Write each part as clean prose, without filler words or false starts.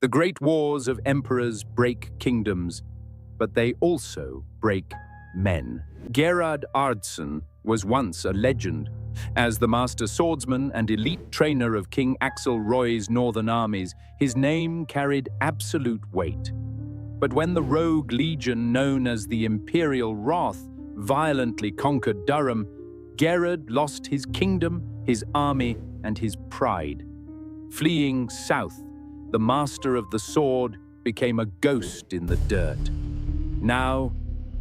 The great wars of emperors break kingdoms, but they also break men. Gerad Ardson was once a legend. As the master swordsman and elite trainer of King Axel Roy's northern armies, his name carried absolute weight. But when the rogue legion known as the Imperial Wrath violently conquered Durham, Gerad lost his kingdom, his army, and his pride. Fleeing south, the master of the sword became a ghost in the dirt. Now,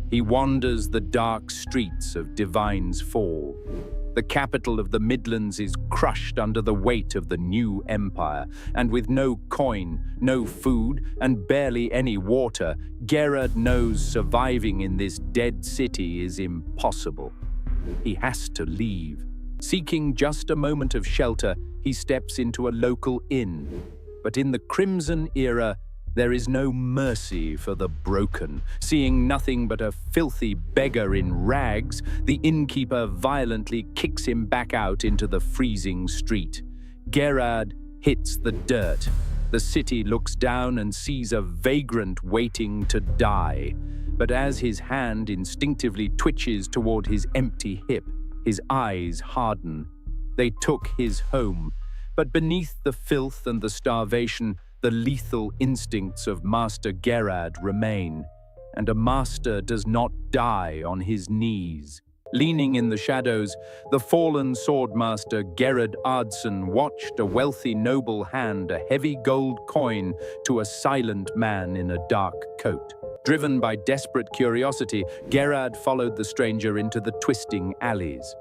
he wanders the dark streets of Divine's Fall. The capital of the Midlands is crushed under the weight of the new empire, and with no coin, no food, and barely any water, Gerad knows surviving in this dead city is impossible. He has to leave. Seeking just a moment of shelter, he steps into a local inn. But in the Crimson era, there is no mercy for the broken. Seeing nothing but a filthy beggar in rags, the innkeeper violently kicks him back out into the freezing street. Gerad hits the dirt. The city looks down and sees a vagrant waiting to die. But as his hand instinctively twitches toward his empty hip, his eyes harden. They took his home, but beneath the filth and the starvation, the lethal instincts of Master Gerad remain, and a master does not die on his knees. Leaning in the shadows, the fallen swordmaster Gerad Ardson watched a wealthy noble hand a heavy gold coin to a silent man in a dark coat. Driven by desperate curiosity, Gerad followed the stranger into the twisting alleys.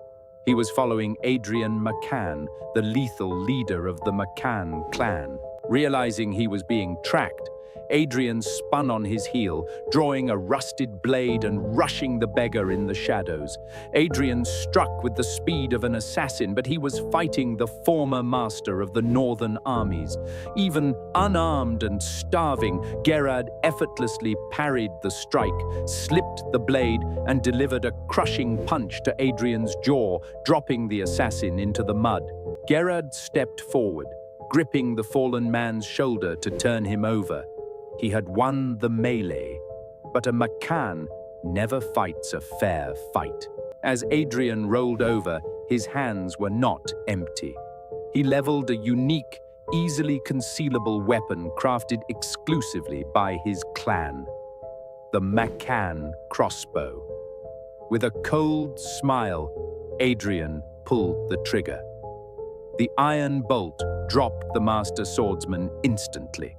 He was following Adrian McCann, the lethal leader of the McCann clan. Realizing he was being tracked, Adrian spun on his heel, drawing a rusted blade and rushing the beggar in the shadows. Adrian struck with the speed of an assassin, but he was fighting the former master of the northern armies. Even unarmed and starving, Gerad effortlessly parried the strike, slipped the blade, and delivered a crushing punch to Adrian's jaw, dropping the assassin into the mud. Gerad stepped forward, gripping the fallen man's shoulder to turn him over. He had won the melee, but a McCann never fights a fair fight. As Adrian rolled over, his hands were not empty. He leveled a unique, easily concealable weapon crafted exclusively by his clan, the McCann crossbow. With a cold smile, Adrian pulled the trigger. The iron bolt dropped the master swordsman instantly.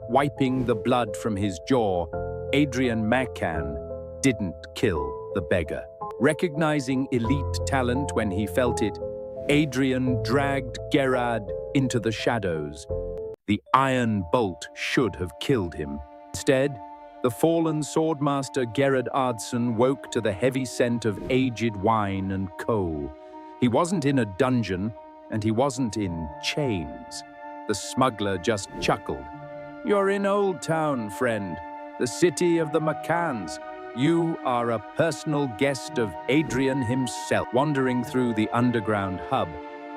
Wiping the blood from his jaw, Adrian McCann didn't kill the beggar. Recognizing elite talent when he felt it, Adrian dragged Gerad into the shadows. The iron bolt should have killed him. Instead, the fallen swordmaster Gerad Ardson woke to the heavy scent of aged wine and coal. He wasn't in a dungeon, and he wasn't in chains. The smuggler just chuckled. "You're in Old Town, friend, the city of the McCanns. You are a personal guest of Adrian himself." Wandering through the underground hub,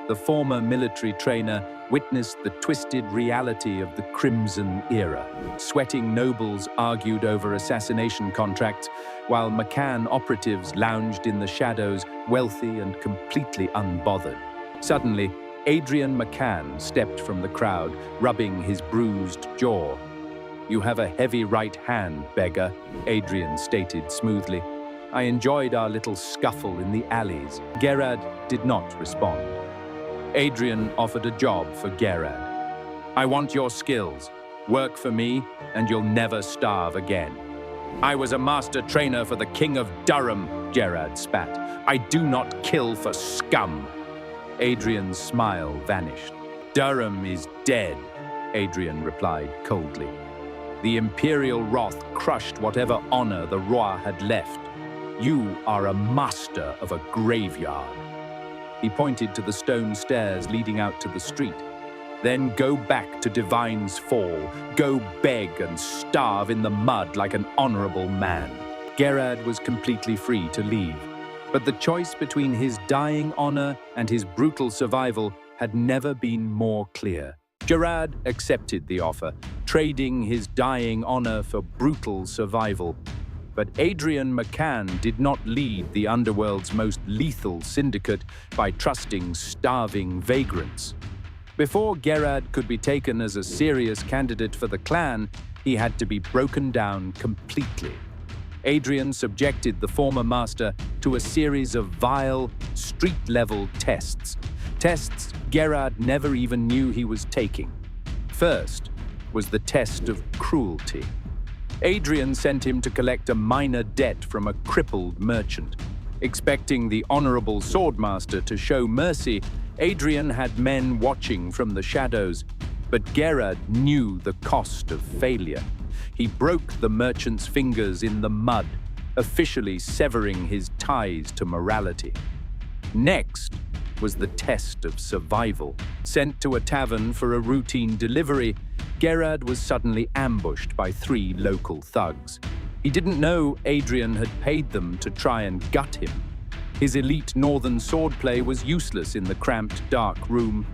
the former military trainer witnessed the twisted reality of the Crimson era. Sweating nobles argued over assassination contracts, while McCann operatives lounged in the shadows, wealthy and completely unbothered. Suddenly, Adrian McCann stepped from the crowd, rubbing his bruised jaw. "You have a heavy right hand, beggar," Adrian stated smoothly. "I enjoyed our little scuffle in the alleys." Gerad did not respond. Adrian offered a job for Gerad. "I want your skills. Work for me, and you'll never starve again." "I was a master trainer for the King of Durham," Gerad spat. "I do not kill for scum." Adrian's smile vanished. "Durham is dead," Adrian replied coldly. "The Imperial wrath crushed whatever honor the Roi had left. You are a master of a graveyard." He pointed to the stone stairs leading out to the street. "Then go back to Divine's Fall. Go beg and starve in the mud like an honorable man." Gerad was completely free to leave. But the choice between his dying honor and his brutal survival had never been more clear. Gerad accepted the offer, trading his dying honor for brutal survival. But Adrian McCann did not lead the underworld's most lethal syndicate by trusting starving vagrants. Before Gerad could be taken as a serious candidate for the clan, he had to be broken down completely. Adrian subjected the former master to a series of vile, street-level tests. Tests Gerad never even knew he was taking. First was the test of cruelty. Adrian sent him to collect a minor debt from a crippled merchant. Expecting the honorable swordmaster to show mercy, Adrian had men watching from the shadows. But Gerad knew the cost of failure. He broke the merchant's fingers in the mud, officially severing his ties to morality. Next was the test of survival. Sent to a tavern for a routine delivery, Gerad was suddenly ambushed by 3 local thugs. He didn't know Adrian had paid them to try and gut him. His elite northern swordplay was useless in the cramped, dark room.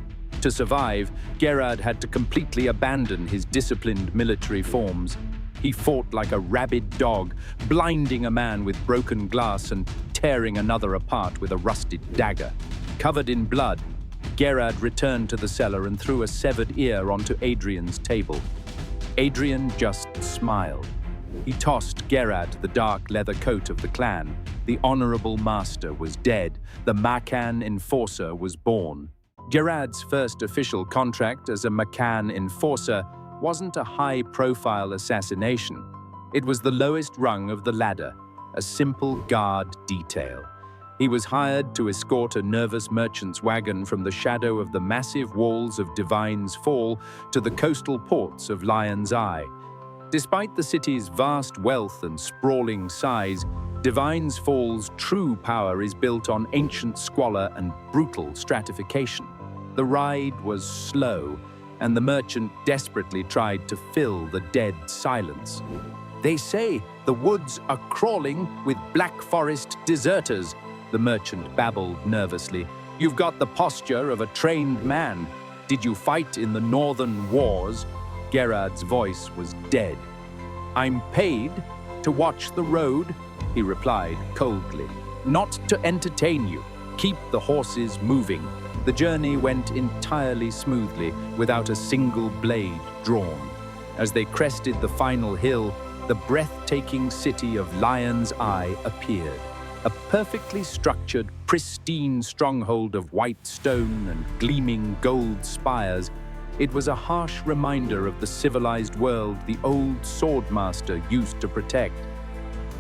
To survive, Gerad had to completely abandon his disciplined military forms. He fought like a rabid dog, blinding a man with broken glass and tearing another apart with a rusted dagger. Covered in blood, Gerad returned to the cellar and threw a severed ear onto Adrian's table. Adrian just smiled. He tossed Gerad the dark leather coat of the clan. The honorable master was dead. The McCann enforcer was born. Gerad's first official contract as a McCann enforcer wasn't a high-profile assassination. It was the lowest rung of the ladder, a simple guard detail. He was hired to escort a nervous merchant's wagon from the shadow of the massive walls of Divine's Fall to the coastal ports of Lion's Eye. Despite the city's vast wealth and sprawling size, Divine's Fall's true power is built on ancient squalor and brutal stratification. The ride was slow, and the merchant desperately tried to fill the dead silence. "They say the woods are crawling with Black Forest deserters," the merchant babbled nervously. "You've got the posture of a trained man. Did you fight in the northern wars?" Gerad's voice was dead. "I'm paid to watch the road," he replied coldly. "Not to entertain you. Keep the horses moving." The journey went entirely smoothly, without a single blade drawn. As they crested the final hill, the breathtaking city of Lion's Eye appeared. A perfectly structured, pristine stronghold of white stone and gleaming gold spires. It was a harsh reminder of the civilized world the old swordmaster used to protect.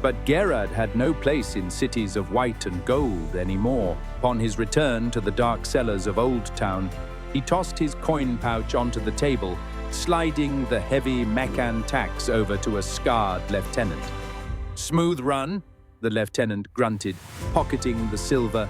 But Gerad had no place in cities of white and gold anymore. Upon his return to the dark cellars of Old Town, he tossed his coin pouch onto the table, sliding the heavy McCann tax over to a scarred lieutenant. "Smooth run," the lieutenant grunted, pocketing the silver.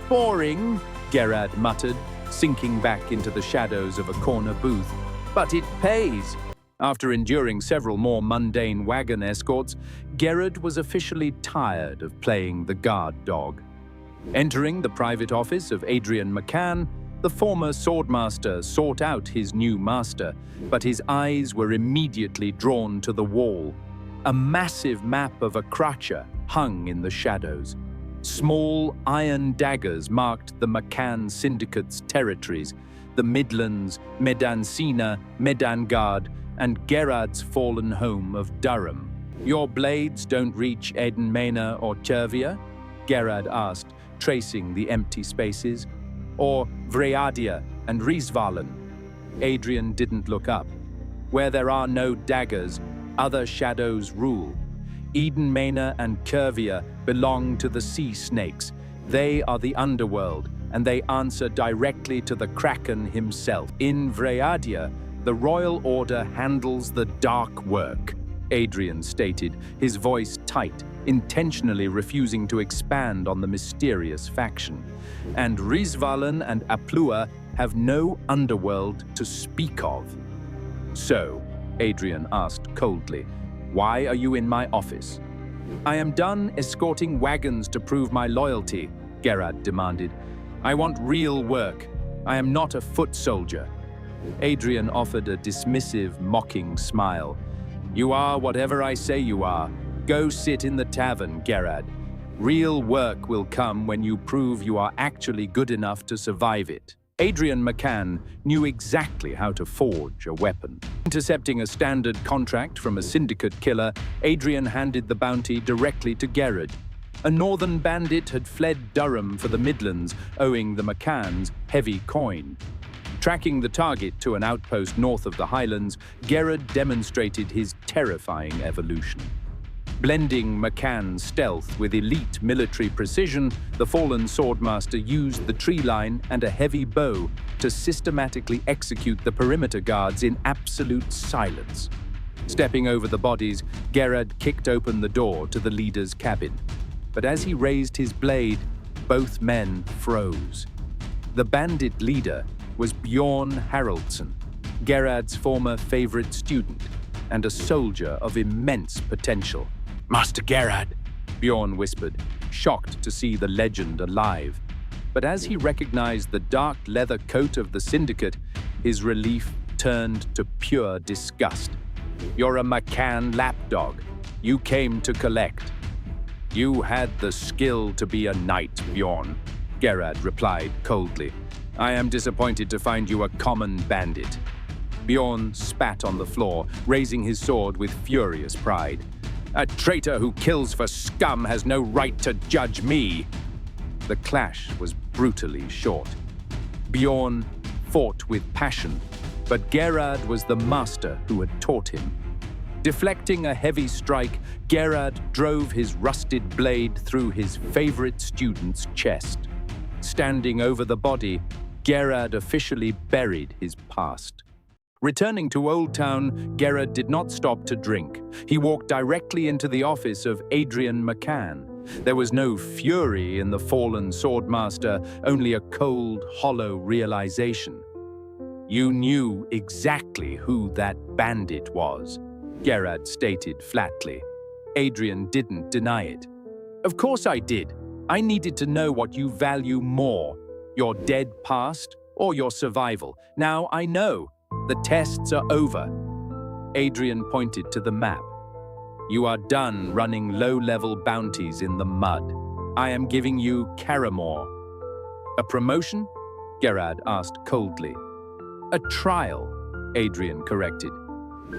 "Boring," Gerad muttered, sinking back into the shadows of a corner booth. "But it pays." After enduring several more mundane wagon escorts, Gerad was officially tired of playing the guard dog. Entering the private office of Adrian McCann, the former swordmaster sought out his new master, but his eyes were immediately drawn to the wall. A massive map of Akracia hung in the shadows. Small iron daggers marked the McCann syndicate's territories: the Midlands, Medansina, Medangard, and Gerad's fallen home of Durham. "Your blades don't reach Eden Mena or Chervia?" Gerad asked, tracing the empty spaces. "Or Vreadia and Rysvalen?" Adrian didn't look up. "Where there are no daggers, other shadows rule. Eden Mena and Chervia belong to the sea snakes. They are the underworld, and they answer directly to the Kraken himself. In Vreadia, the Royal Order handles the dark work," Adrian stated, his voice tight, intentionally refusing to expand on the mysterious faction. "And Rysvalen and Aplua have no underworld to speak of." "So," Adrian asked coldly, "why are you in my office?" "I am done escorting wagons to prove my loyalty," Gerad demanded. "I want real work. I am not a foot soldier." Adrian offered a dismissive, mocking smile. "You are whatever I say you are. Go sit in the tavern, Gerad. Real work will come when you prove you are actually good enough to survive it." Adrian McCann knew exactly how to forge a weapon. Intercepting a standard contract from a syndicate killer, Adrian handed the bounty directly to Gerad. A northern bandit had fled Durham for the Midlands, owing the McCanns heavy coin. Tracking the target to an outpost north of the Highlands, Gerad demonstrated his terrifying evolution. Blending McCann's stealth with elite military precision, the fallen swordmaster used the tree line and a heavy bow to systematically execute the perimeter guards in absolute silence. Stepping over the bodies, Gerad kicked open the door to the leader's cabin. But as he raised his blade, both men froze. The bandit leader was Bjorn Haraldsson, Gerad's former favorite student and a soldier of immense potential. "Master Gerad," Bjorn whispered, shocked to see the legend alive. But as he recognized the dark leather coat of the syndicate, his relief turned to pure disgust. "You're a McCann lapdog. You came to collect." "You had the skill to be a knight, Bjorn," Gerad replied coldly. "I am disappointed to find you a common bandit." Bjorn spat on the floor, raising his sword with furious pride. "A traitor who kills for scum has no right to judge me." The clash was brutally short. Bjorn fought with passion, but Gerad was the master who had taught him. Deflecting a heavy strike, Gerad drove his rusted blade through his favorite student's chest. Standing over the body, Gerad officially buried his past. Returning to Old Town, Gerad did not stop to drink. He walked directly into the office of Adrian McCann. There was no fury in the fallen swordmaster, only a cold, hollow realization. "You knew exactly who that bandit was," Gerad stated flatly. Adrian didn't deny it. "Of course I did. I needed to know what you value more, your dead past or your survival. Now I know. The tests are over." Adrian pointed to the map. "You are done running low-level bounties in the mud. I am giving you Karemore." "A promotion?" Gerad asked coldly. "A trial," Adrian corrected.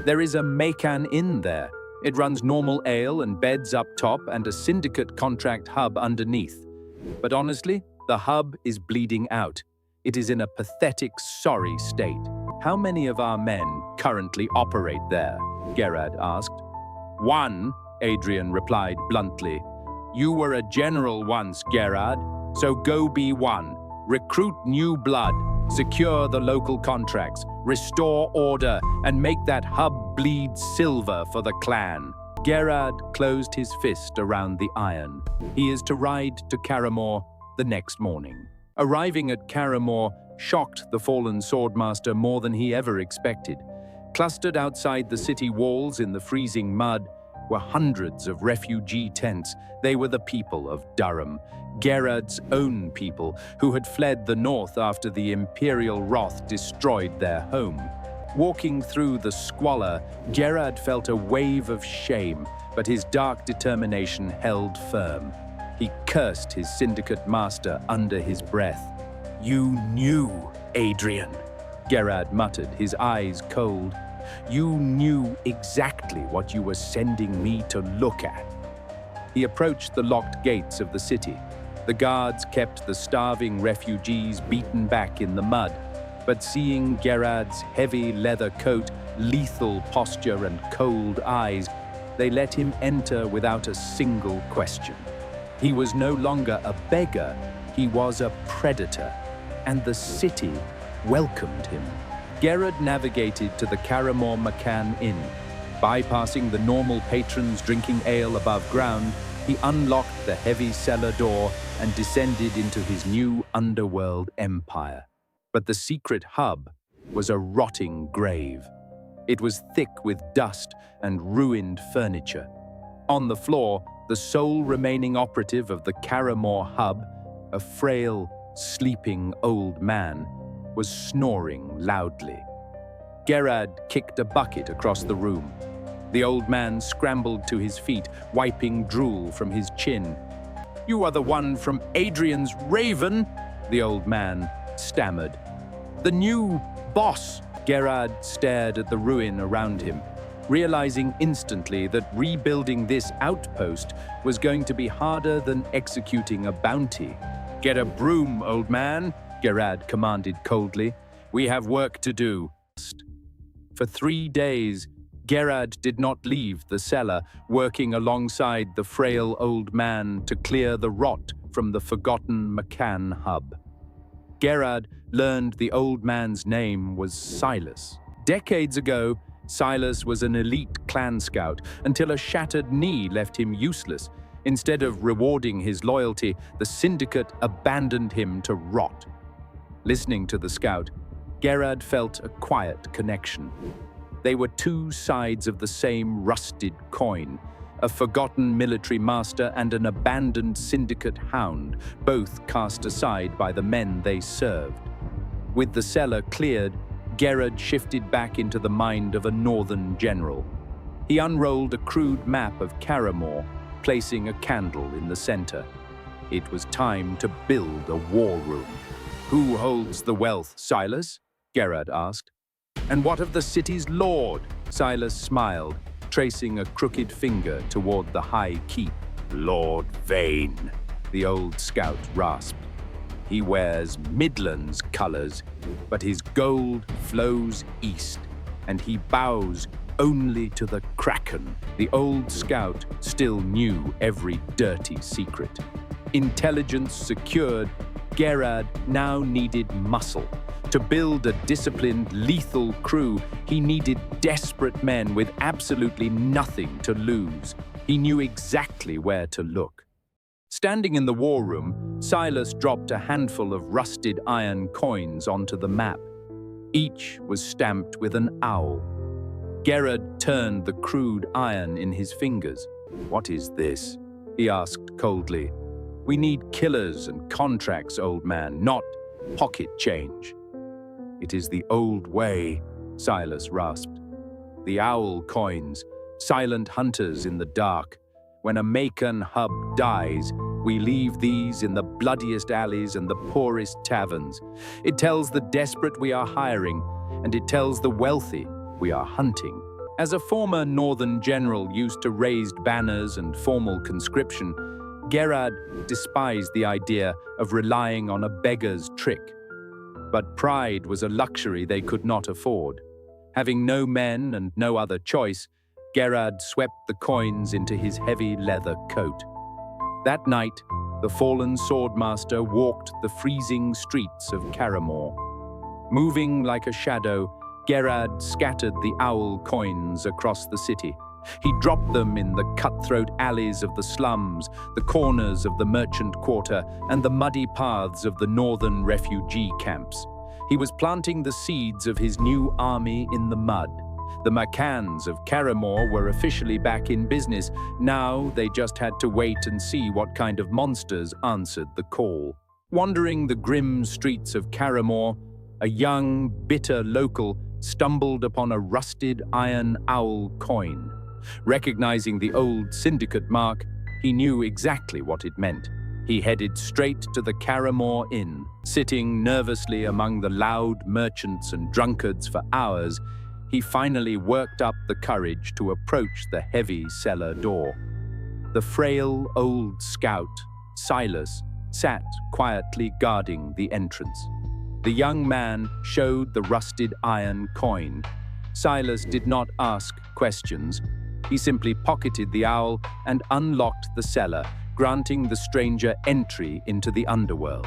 "There is a Macan Inn there. It runs normal ale and beds up top and a syndicate contract hub underneath. But honestly, the hub is bleeding out. It is in a pathetic, sorry state." "How many of our men currently operate there?" Gerad asked. "One," Adrian replied bluntly. "You were a general once, Gerad, so go be one. Recruit new blood, secure the local contracts, restore order, and make that hub bleed silver for the clan." Gerad closed his fist around the iron. He is to ride to Karemore the next morning. Arriving at Karemore shocked the fallen swordmaster more than he ever expected. Clustered outside the city walls in the freezing mud were hundreds of refugee tents. They were the people of Durham, Gerad's own people, who had fled the north after the imperial wrath destroyed their home. Walking through the squalor, Gerad felt a wave of shame, but his dark determination held firm. He cursed his syndicate master under his breath. "You knew, Adrian," Gerad muttered, his eyes cold. "You knew exactly what you were sending me to look at." He approached the locked gates of the city. The guards kept the starving refugees beaten back in the mud, but seeing Gerad's heavy leather coat, lethal posture, and cold eyes, they let him enter without a single question. He was no longer a beggar, he was a predator, and the city welcomed him. Gerad navigated to the Karemore McCann Inn. Bypassing the normal patrons drinking ale above ground, he unlocked the heavy cellar door and descended into his new underworld empire. But the secret hub was a rotting grave. It was thick with dust and ruined furniture. On the floor, the sole remaining operative of the Karemore hub, a frail, sleeping old man, was snoring loudly. Gerad kicked a bucket across the room. The old man scrambled to his feet, wiping drool from his chin. "You are the one from Adrian's Raven," the old man stammered. "The new boss." Gerad stared at the ruin around him, realizing instantly that rebuilding this outpost was going to be harder than executing a bounty. "Get a broom, old man," Gerad commanded coldly. "We have work to do." For 3 days, Gerad did not leave the cellar, working alongside the frail old man to clear the rot from the forgotten McCann hub. Gerad learned the old man's name was Silas. Decades ago, Silas was an elite clan scout until a shattered knee left him useless. Instead of rewarding his loyalty, the syndicate abandoned him to rot. Listening to the scout, Gerad felt a quiet connection. They were two sides of the same rusted coin, a forgotten military master and an abandoned syndicate hound, both cast aside by the men they served. With the cellar cleared, Gerad shifted back into the mind of a northern general. He unrolled a crude map of Karemore, placing a candle in the center. It was time to build a war room. "Who holds the wealth, Silas?" Gerad asked. "And what of the city's lord?" Silas smiled, tracing a crooked finger toward the high keep. "Lord Vane," the old scout rasped. "He wears Midlands colors, but his gold flows east, and he bows only to the Kraken." The old scout still knew every dirty secret. Intelligence secured, Gerad now needed muscle. To build a disciplined, lethal crew, he needed desperate men with absolutely nothing to lose. He knew exactly where to look. Standing in the war room, Silas dropped a handful of rusted iron coins onto the map. Each was stamped with an owl. Gerad turned the crude iron in his fingers. "What is this?" he asked coldly. "We need killers and contracts, old man, not pocket change." "It is the old way," Silas rasped. "The owl coins, silent hunters in the dark. When a Macon hub dies, we leave these in the bloodiest alleys and the poorest taverns. It tells the desperate we are hiring, and it tells the wealthy we are hunting." As a former northern general used to raised banners and formal conscription, Gerad despised the idea of relying on a beggar's trick. But pride was a luxury they could not afford. Having no men and no other choice, Gerad swept the coins into his heavy leather coat. That night, the fallen swordmaster walked the freezing streets of Karemore. Moving like a shadow, Gerad scattered the owl coins across the city. He dropped them in the cutthroat alleys of the slums, the corners of the merchant quarter, and the muddy paths of the northern refugee camps. He was planting the seeds of his new army in the mud. The McCanns of Karemore were officially back in business. Now they just had to wait and see what kind of monsters answered the call. Wandering the grim streets of Karemore, a young, bitter local stumbled upon a rusted iron owl coin. Recognizing the old syndicate mark, he knew exactly what it meant. He headed straight to the Karemore Inn. Sitting nervously among the loud merchants and drunkards for hours, he finally worked up the courage to approach the heavy cellar door. The frail old scout, Silas, sat quietly guarding the entrance. The young man showed the rusted iron coin. Silas did not ask questions. He simply pocketed the owl and unlocked the cellar, granting the stranger entry into the underworld.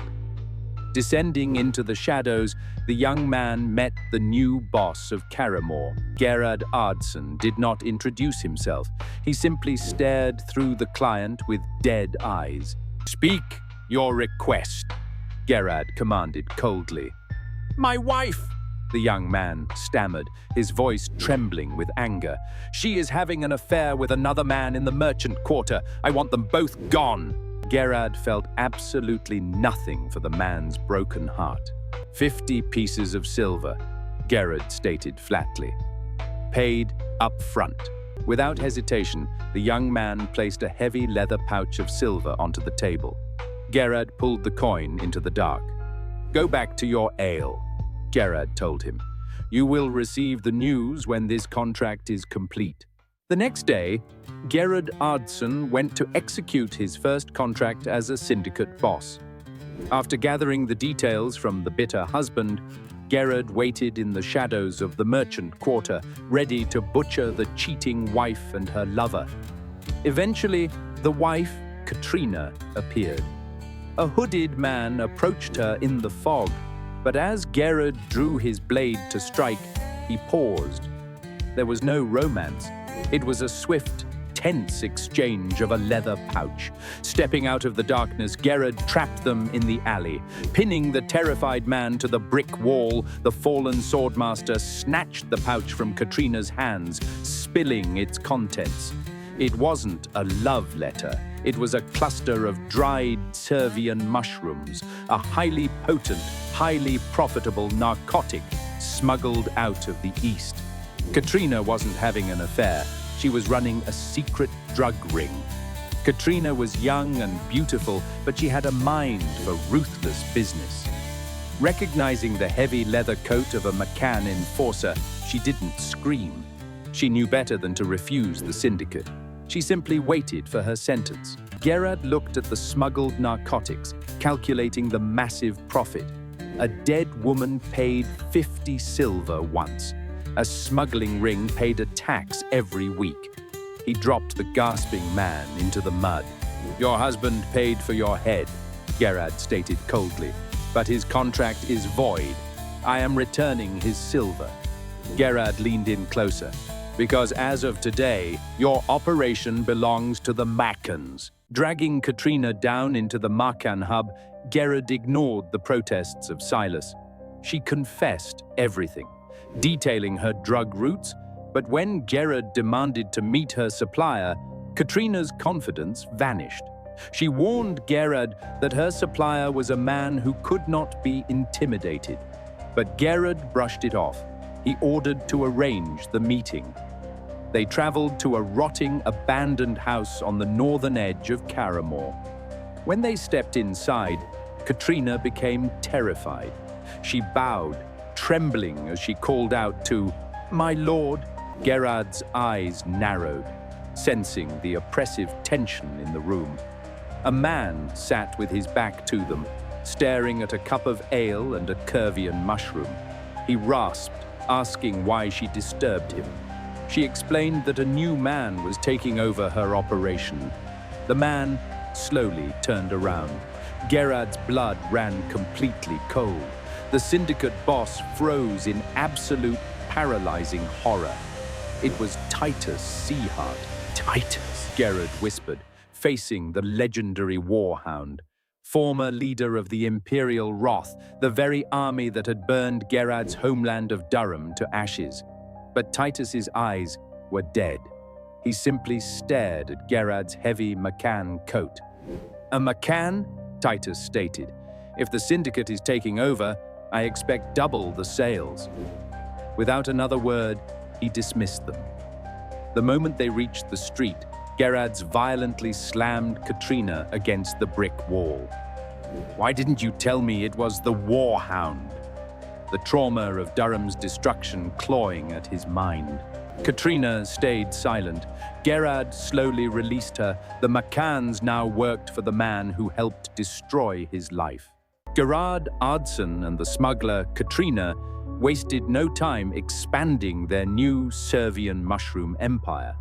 Descending into the shadows, the young man met the new boss of Karemore. Gerad Ardson did not introduce himself. He simply stared through the client with dead eyes. "Speak your request," Gerad commanded coldly. "My wife," the young man stammered, his voice trembling with anger. "She is having an affair with another man in the merchant quarter. I want them both gone." Gerad felt absolutely nothing for the man's broken heart. 50 pieces of silver. Gerad stated flatly. Paid up front. Without hesitation, the young man placed a heavy leather pouch of silver onto the table. Gerad pulled the coin into the dark. "Go back to your ale," Gerad told him. "You will receive the news when this contract is complete." The next day, Gerad Ardson went to execute his first contract as a syndicate boss. After gathering the details from the bitter husband, Gerad waited in the shadows of the merchant quarter, ready to butcher the cheating wife and her lover. Eventually, the wife, Katrina, appeared. A hooded man approached her in the fog, but as Gerad drew his blade to strike, he paused. There was no romance. It was a swift, tense exchange of a leather pouch. Stepping out of the darkness, Gerad trapped them in the alley. Pinning the terrified man to the brick wall, the fallen swordmaster snatched the pouch from Katrina's hands, spilling its contents. It wasn't a love letter. It was a cluster of dried Servian mushrooms, a highly potent, highly profitable narcotic smuggled out of the East. Katrina wasn't having an affair. She was running a secret drug ring. Katrina was young and beautiful, but she had a mind for ruthless business. Recognizing the heavy leather coat of a McCann enforcer, she didn't scream. She knew better than to refuse the syndicate. She simply waited for her sentence. Gerad looked at the smuggled narcotics, calculating the massive profit. A dead woman paid 50 silver once. A smuggling ring paid a tax every week. He dropped the gasping man into the mud. "Your husband paid for your head," Gerad stated coldly, "but his contract is void. I am returning his silver." Gerad leaned in closer. "Because as of today, your operation belongs to the Maccans." Dragging Katrina down into the Maccan hub, Gerad ignored the protests of Silas. She confessed everything, detailing her drug routes, but when Gerad demanded to meet her supplier, Katrina's confidence vanished. She warned Gerad that her supplier was a man who could not be intimidated, but Gerad brushed it off. He ordered to arrange the meeting. They traveled to a rotting, abandoned house on the northern edge of Karemore. When they stepped inside, Katrina became terrified. She bowed, trembling as she called out to, "My lord." Gerad's eyes narrowed, sensing the oppressive tension in the room. A man sat with his back to them, staring at a cup of ale and a Curvian mushroom. He rasped, asking why she disturbed him. She explained that a new man was taking over her operation. The man slowly turned around. Gerad's blood ran completely cold. The syndicate boss froze in absolute paralyzing horror. It was Titus Seaheart. "Titus," Gerad whispered, facing the legendary warhound, former leader of the Imperial Wrath, the very army that had burned Gerad's homeland of Durham to ashes. But Titus's eyes were dead. He simply stared at Gerad's heavy McCann coat. "A McCann?" Titus stated. "If the syndicate is taking over, I expect double the sales." Without another word, he dismissed them. The moment they reached the street, Gerad's violently slammed Katrina against the brick wall. "Why didn't you tell me it was the warhound?" The trauma of Durham's destruction clawing at his mind. Katrina stayed silent. Gerad slowly released her. The McCanns now worked for the man who helped destroy his life. Gerad Ardson and the smuggler Katrina wasted no time expanding their new Servian mushroom empire.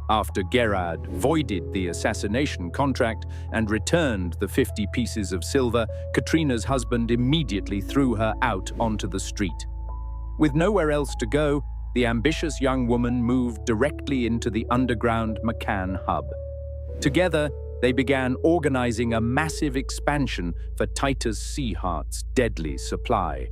After Gerad voided the assassination contract and returned the 50 pieces of silver, Katrina's husband immediately threw her out onto the street. With nowhere else to go, the ambitious young woman moved directly into the underground McCann hub. Together, they began organizing a massive expansion for Titus Seaheart's deadly supply.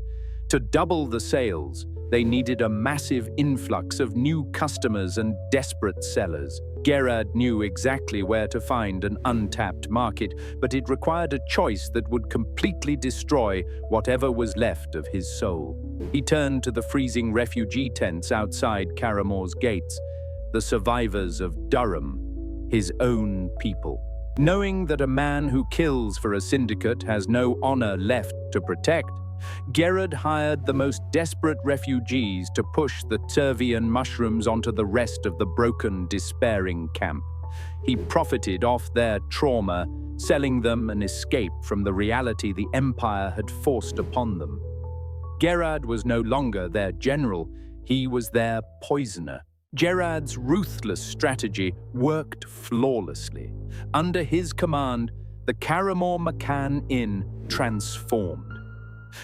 To double the sales, they needed a massive influx of new customers and desperate sellers. Gerad knew exactly where to find an untapped market, but it required a choice that would completely destroy whatever was left of his soul. He turned to the freezing refugee tents outside Karemore's gates, the survivors of Durham, his own people. Knowing that a man who kills for a syndicate has no honor left to protect, Gerad hired the most desperate refugees to push the Tervian mushrooms onto the rest of the broken, despairing camp. He profited off their trauma, selling them an escape from the reality the Empire had forced upon them. Gerad was no longer their general, he was their poisoner. Gerad's ruthless strategy worked flawlessly. Under his command, the Karemore McCann Inn transformed.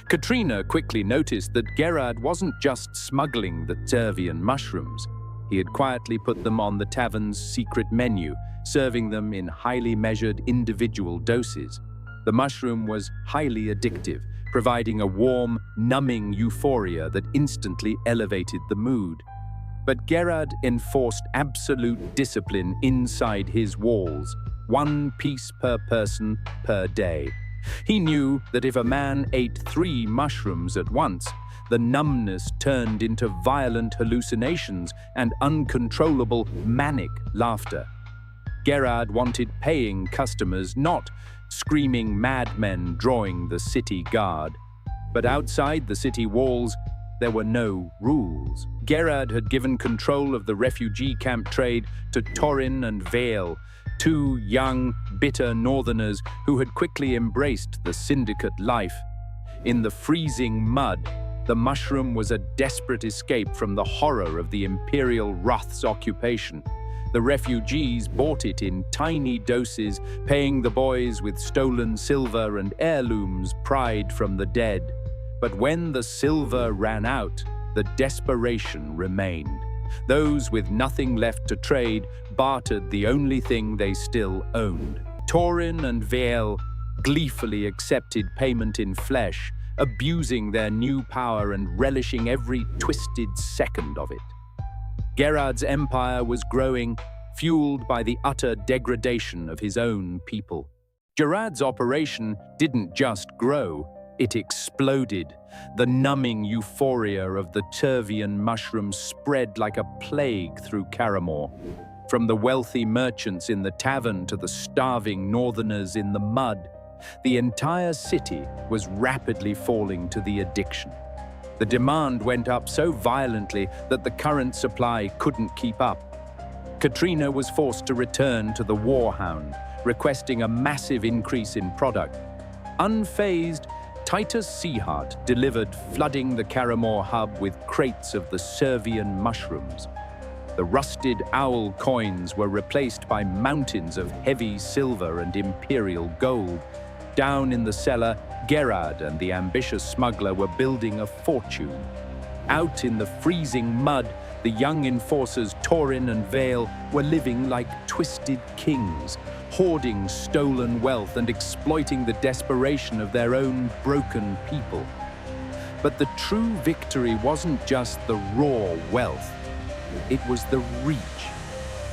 Katrina quickly noticed that Gerad wasn't just smuggling the Tervian mushrooms. He had quietly put them on the tavern's secret menu, serving them in highly measured individual doses. The mushroom was highly addictive, providing a warm, numbing euphoria that instantly elevated the mood. But Gerad enforced absolute discipline inside his walls, 1 piece per person per day. He knew that if a man ate 3 mushrooms at once, the numbness turned into violent hallucinations and uncontrollable manic laughter. Gerad wanted paying customers, not screaming madmen drawing the city guard. But outside the city walls, there were no rules. Gerad had given control of the refugee camp trade to Torin and Vale, 2 young, bitter northerners who had quickly embraced the syndicate life. In the freezing mud, the mushroom was a desperate escape from the horror of the Imperial Wrath's occupation. The refugees bought it in tiny doses, paying the boys with stolen silver and heirlooms pried from the dead. But when the silver ran out, the desperation remained. Those with nothing left to trade bartered the only thing they still owned. Torin and Vale gleefully accepted payment in flesh, abusing their new power and relishing every twisted second of it. Gerad's empire was growing, fueled by the utter degradation of his own people. Gerad's operation didn't just grow, it exploded. The numbing euphoria of the Tervian mushroom spread like a plague through Karemore. From the wealthy merchants in the tavern to the starving northerners in the mud, the entire city was rapidly falling to the addiction. The demand went up so violently that the current supply couldn't keep up. Katrina was forced to return to the Warhound, requesting a massive increase in product. Unfazed, Titus Seahart delivered, flooding the Karemore hub with crates of the Servian mushrooms. The rusted owl coins were replaced by mountains of heavy silver and imperial gold. Down in the cellar, Gerad and the ambitious smuggler were building a fortune. Out in the freezing mud, the young enforcers Torin and Vale were living like twisted kings, hoarding stolen wealth and exploiting the desperation of their own broken people. But the true victory wasn't just the raw wealth, it was the reach.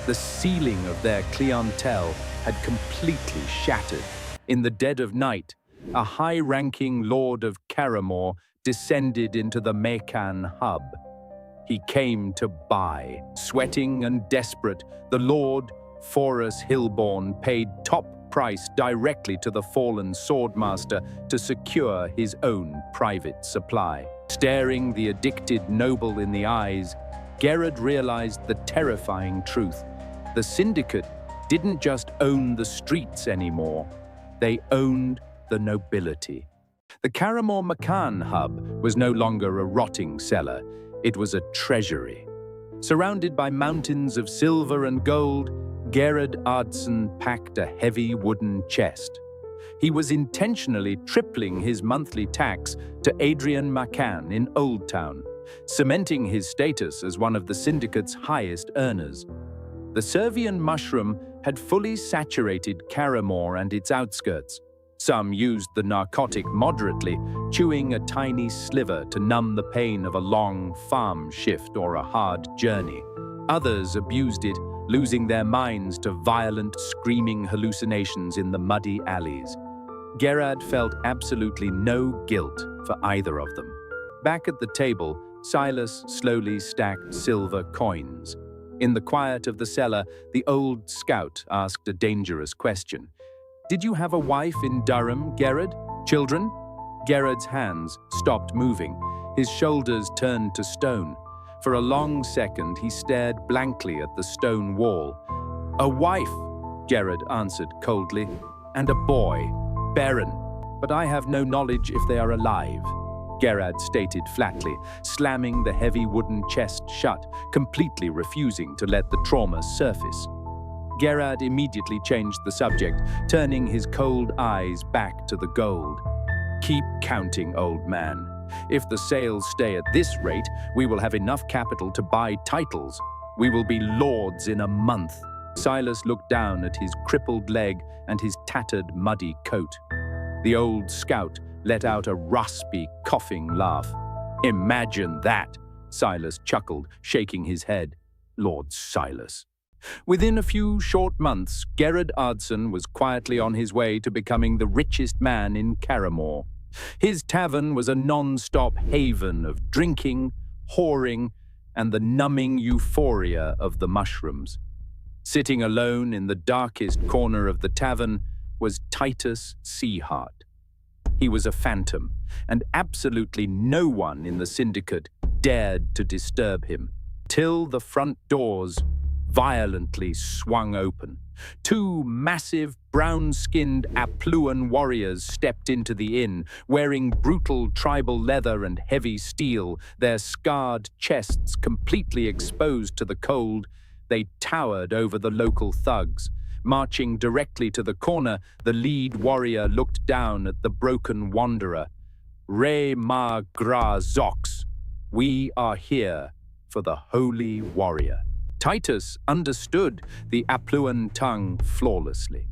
The ceiling of their clientele had completely shattered. In the dead of night, a high-ranking lord of Karemore descended into the Mekan hub. He came to buy. Sweating and desperate, the Lord, Forus Hillborn, paid top price directly to the fallen swordmaster to secure his own private supply. Staring the addicted noble in the eyes, Gerad realized the terrifying truth. The syndicate didn't just own the streets anymore, they owned the nobility. The Karemore McCann hub was no longer a rotting cellar, it was a treasury. Surrounded by mountains of silver and gold, Gerad Ardson packed a heavy wooden chest. He was intentionally tripling his monthly tax to Adrian McCann in Old Town, cementing his status as one of the syndicate's highest earners. The Servian mushroom had fully saturated Karemore and its outskirts. Some used the narcotic moderately, chewing a tiny sliver to numb the pain of a long farm shift or a hard journey. Others abused it, losing their minds to violent, screaming hallucinations in the muddy alleys. Gerad felt absolutely no guilt for either of them. Back at the table, Silas slowly stacked silver coins. In the quiet of the cellar, the old scout asked a dangerous question. "Did you have a wife in Durham, Gerad? Children?" Gerad's hands stopped moving. His shoulders turned to stone. For a long second, he stared blankly at the stone wall. "A wife," Gerad answered coldly, "and a boy, Baron. But I have no knowledge if they are alive," Gerad stated flatly, slamming the heavy wooden chest shut, completely refusing to let the trauma surface. Gerad immediately changed the subject, turning his cold eyes back to the gold. "Keep counting, old man. If the sales stay at this rate, we will have enough capital to buy titles. We will be lords in a month." Silas looked down at his crippled leg and his tattered, muddy coat. The old scout let out a raspy, coughing laugh. "Imagine that," Silas chuckled, shaking his head. Lord Silas. Within a few short months, Gerad Ardson was quietly on his way to becoming the richest man in Karemore. His tavern was a non-stop haven of drinking, whoring, and the numbing euphoria of the mushrooms. Sitting alone in the darkest corner of the tavern was Titus Seaheart. He was a phantom, and absolutely no one in the syndicate dared to disturb him, till the front doors violently swung open. Two massive, brown-skinned Apluan warriors stepped into the inn, wearing brutal tribal leather and heavy steel, their scarred chests completely exposed to the cold. They towered over the local thugs. Marching directly to the corner, the lead warrior looked down at the broken wanderer. "Re ma gra zox. We are here for the holy warrior." Titus understood the Apluan tongue flawlessly.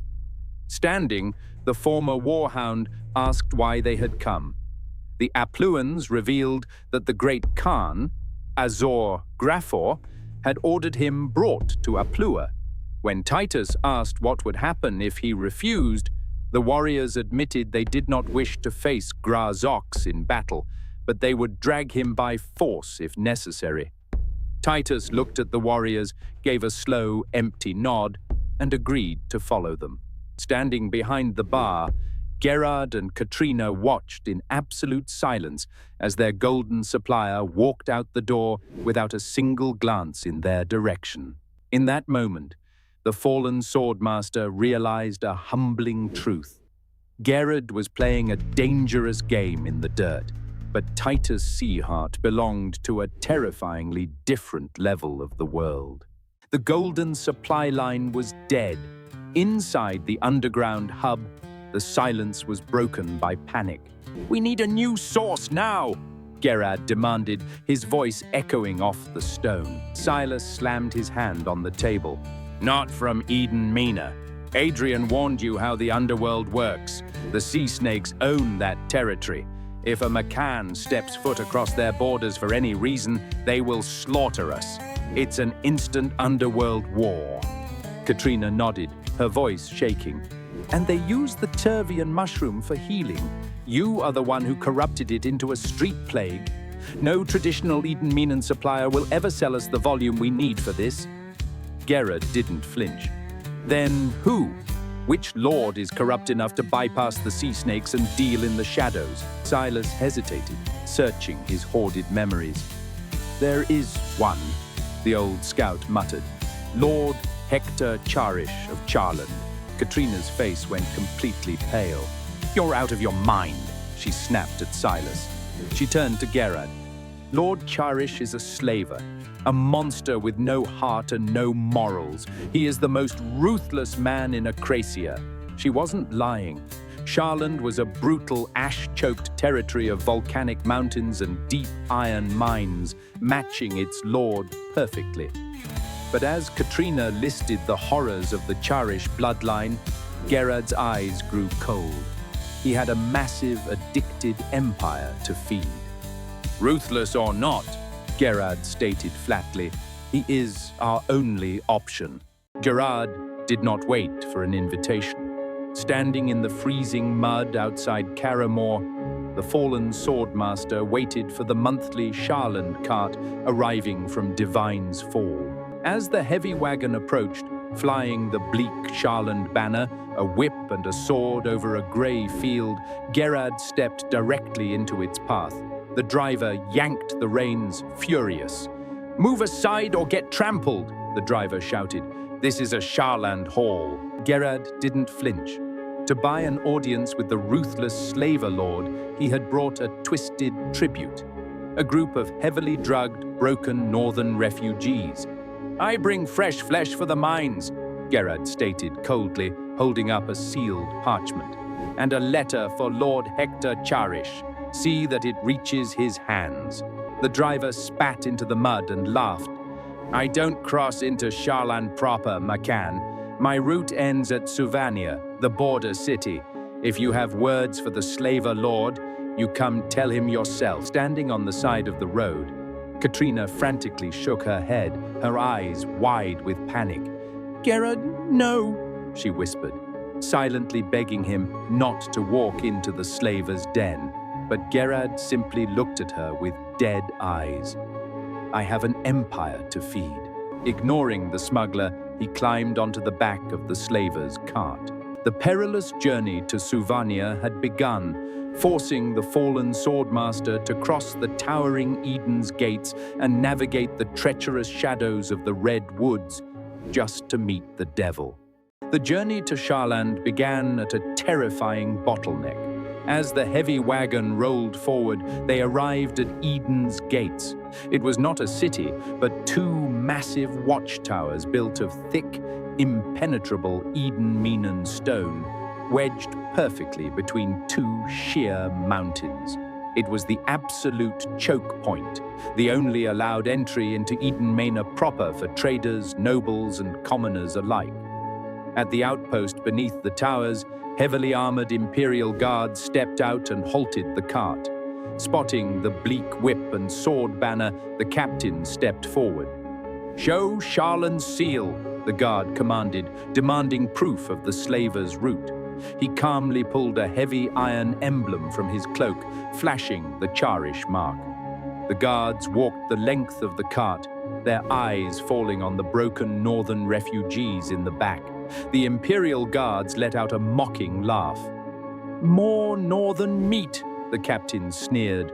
Standing, the former warhound asked why they had come. The Apluans revealed that the great Khan, Azor Grafor, had ordered him brought to Aplua. When Titus asked what would happen if he refused, the warriors admitted they did not wish to face Grazox in battle, but they would drag him by force if necessary. Titus looked at the warriors, gave a slow, empty nod, and agreed to follow them. Standing behind the bar, Gerad and Katrina watched in absolute silence as their golden supplier walked out the door without a single glance in their direction. In that moment, the fallen swordmaster realized a humbling truth. Gerad was playing a dangerous game in the dirt, but Titus Seaheart belonged to a terrifyingly different level of the world. The golden supply line was dead. Inside the underground hub, the silence was broken by panic. "We need a new source now," Gerad demanded, his voice echoing off the stone. Silas slammed his hand on the table. "Not from Eden Mina. Adrian warned you how the underworld works. The sea snakes own that territory. If a McCann steps foot across their borders for any reason, they will slaughter us. It's an instant underworld war." Katrina nodded, her voice shaking. "And they use the Turvian mushroom for healing. You are the one who corrupted it into a street plague. No traditional Eden Minan supplier will ever sell us the volume we need for this." Gerad didn't flinch. "Then who? Which lord is corrupt enough to bypass the sea snakes and deal in the shadows?" Silas hesitated, searching his hoarded memories. "There is one," the old scout muttered. "Lord Hector Charish of Charland." Katrina's face went completely pale. "You're out of your mind," she snapped at Silas. She turned to Gerad. "Lord Charish is a slaver, a monster with no heart and no morals. He is the most ruthless man in Akracia." She wasn't lying. Charland was a brutal, ash-choked territory of volcanic mountains and deep iron mines, matching its lord perfectly. But as Katrina listed the horrors of the Charish bloodline, Gerad's eyes grew cold. He had a massive, addicted empire to feed. "Ruthless or not," Gerad stated flatly, He is our only option." Gerad did not wait for an invitation. Standing in the freezing mud outside Karemore, the fallen swordmaster waited for the monthly Sharland cart arriving from Divine's Fall. As the heavy wagon approached, flying the bleak Sharland banner, a whip and a sword over a grey field, Gerad stepped directly into its path. The driver yanked the reins, furious. "Move aside or get trampled," the driver shouted. "This is a Sharland hall." Gerad didn't flinch. To buy an audience with the ruthless Slaver Lord, he had brought a twisted tribute, a group of heavily drugged, broken northern refugees. "I bring fresh flesh for the mines," Gerad stated coldly, holding up a sealed parchment. "And a letter for Lord Hector Charish. See that it reaches his hands." The driver spat into the mud and laughed. "I don't cross into Sharland proper, McCann. My route ends at Suvania, the border city. If you have words for the Slaver Lord, you come tell him yourself." Standing on the side of the road, Katrina frantically shook her head, her eyes wide with panic. "Gerad, no," she whispered, silently begging him not to walk into the slaver's den. But Gerad simply looked at her with dead eyes. "I have an empire to feed." Ignoring the smuggler, he climbed onto the back of the slaver's cart. The perilous journey to Suvania had begun, forcing the fallen swordmaster to cross the towering Eden's gates and navigate the treacherous shadows of the Red Woods, just to meet the devil. The journey to Sharland began at a terrifying bottleneck. As the heavy wagon rolled forward, they arrived at Eden's gates. It was not a city, but two massive watchtowers built of thick, impenetrable Eden-Menon stone, wedged perfectly between two sheer mountains. It was the absolute choke point, the only allowed entry into Eden Mena proper for traders, nobles, and commoners alike. At the outpost beneath the towers, heavily armored Imperial guards stepped out and halted the cart. Spotting the bleak whip and sword banner, the captain stepped forward. "Show Sharland's seal," the guard commanded, demanding proof of the slaver's route. He calmly pulled a heavy iron emblem from his cloak, flashing the Charish mark. The guards walked the length of the cart, their eyes falling on the broken northern refugees in the back. The Imperial guards let out a mocking laugh. "More northern meat," the captain sneered.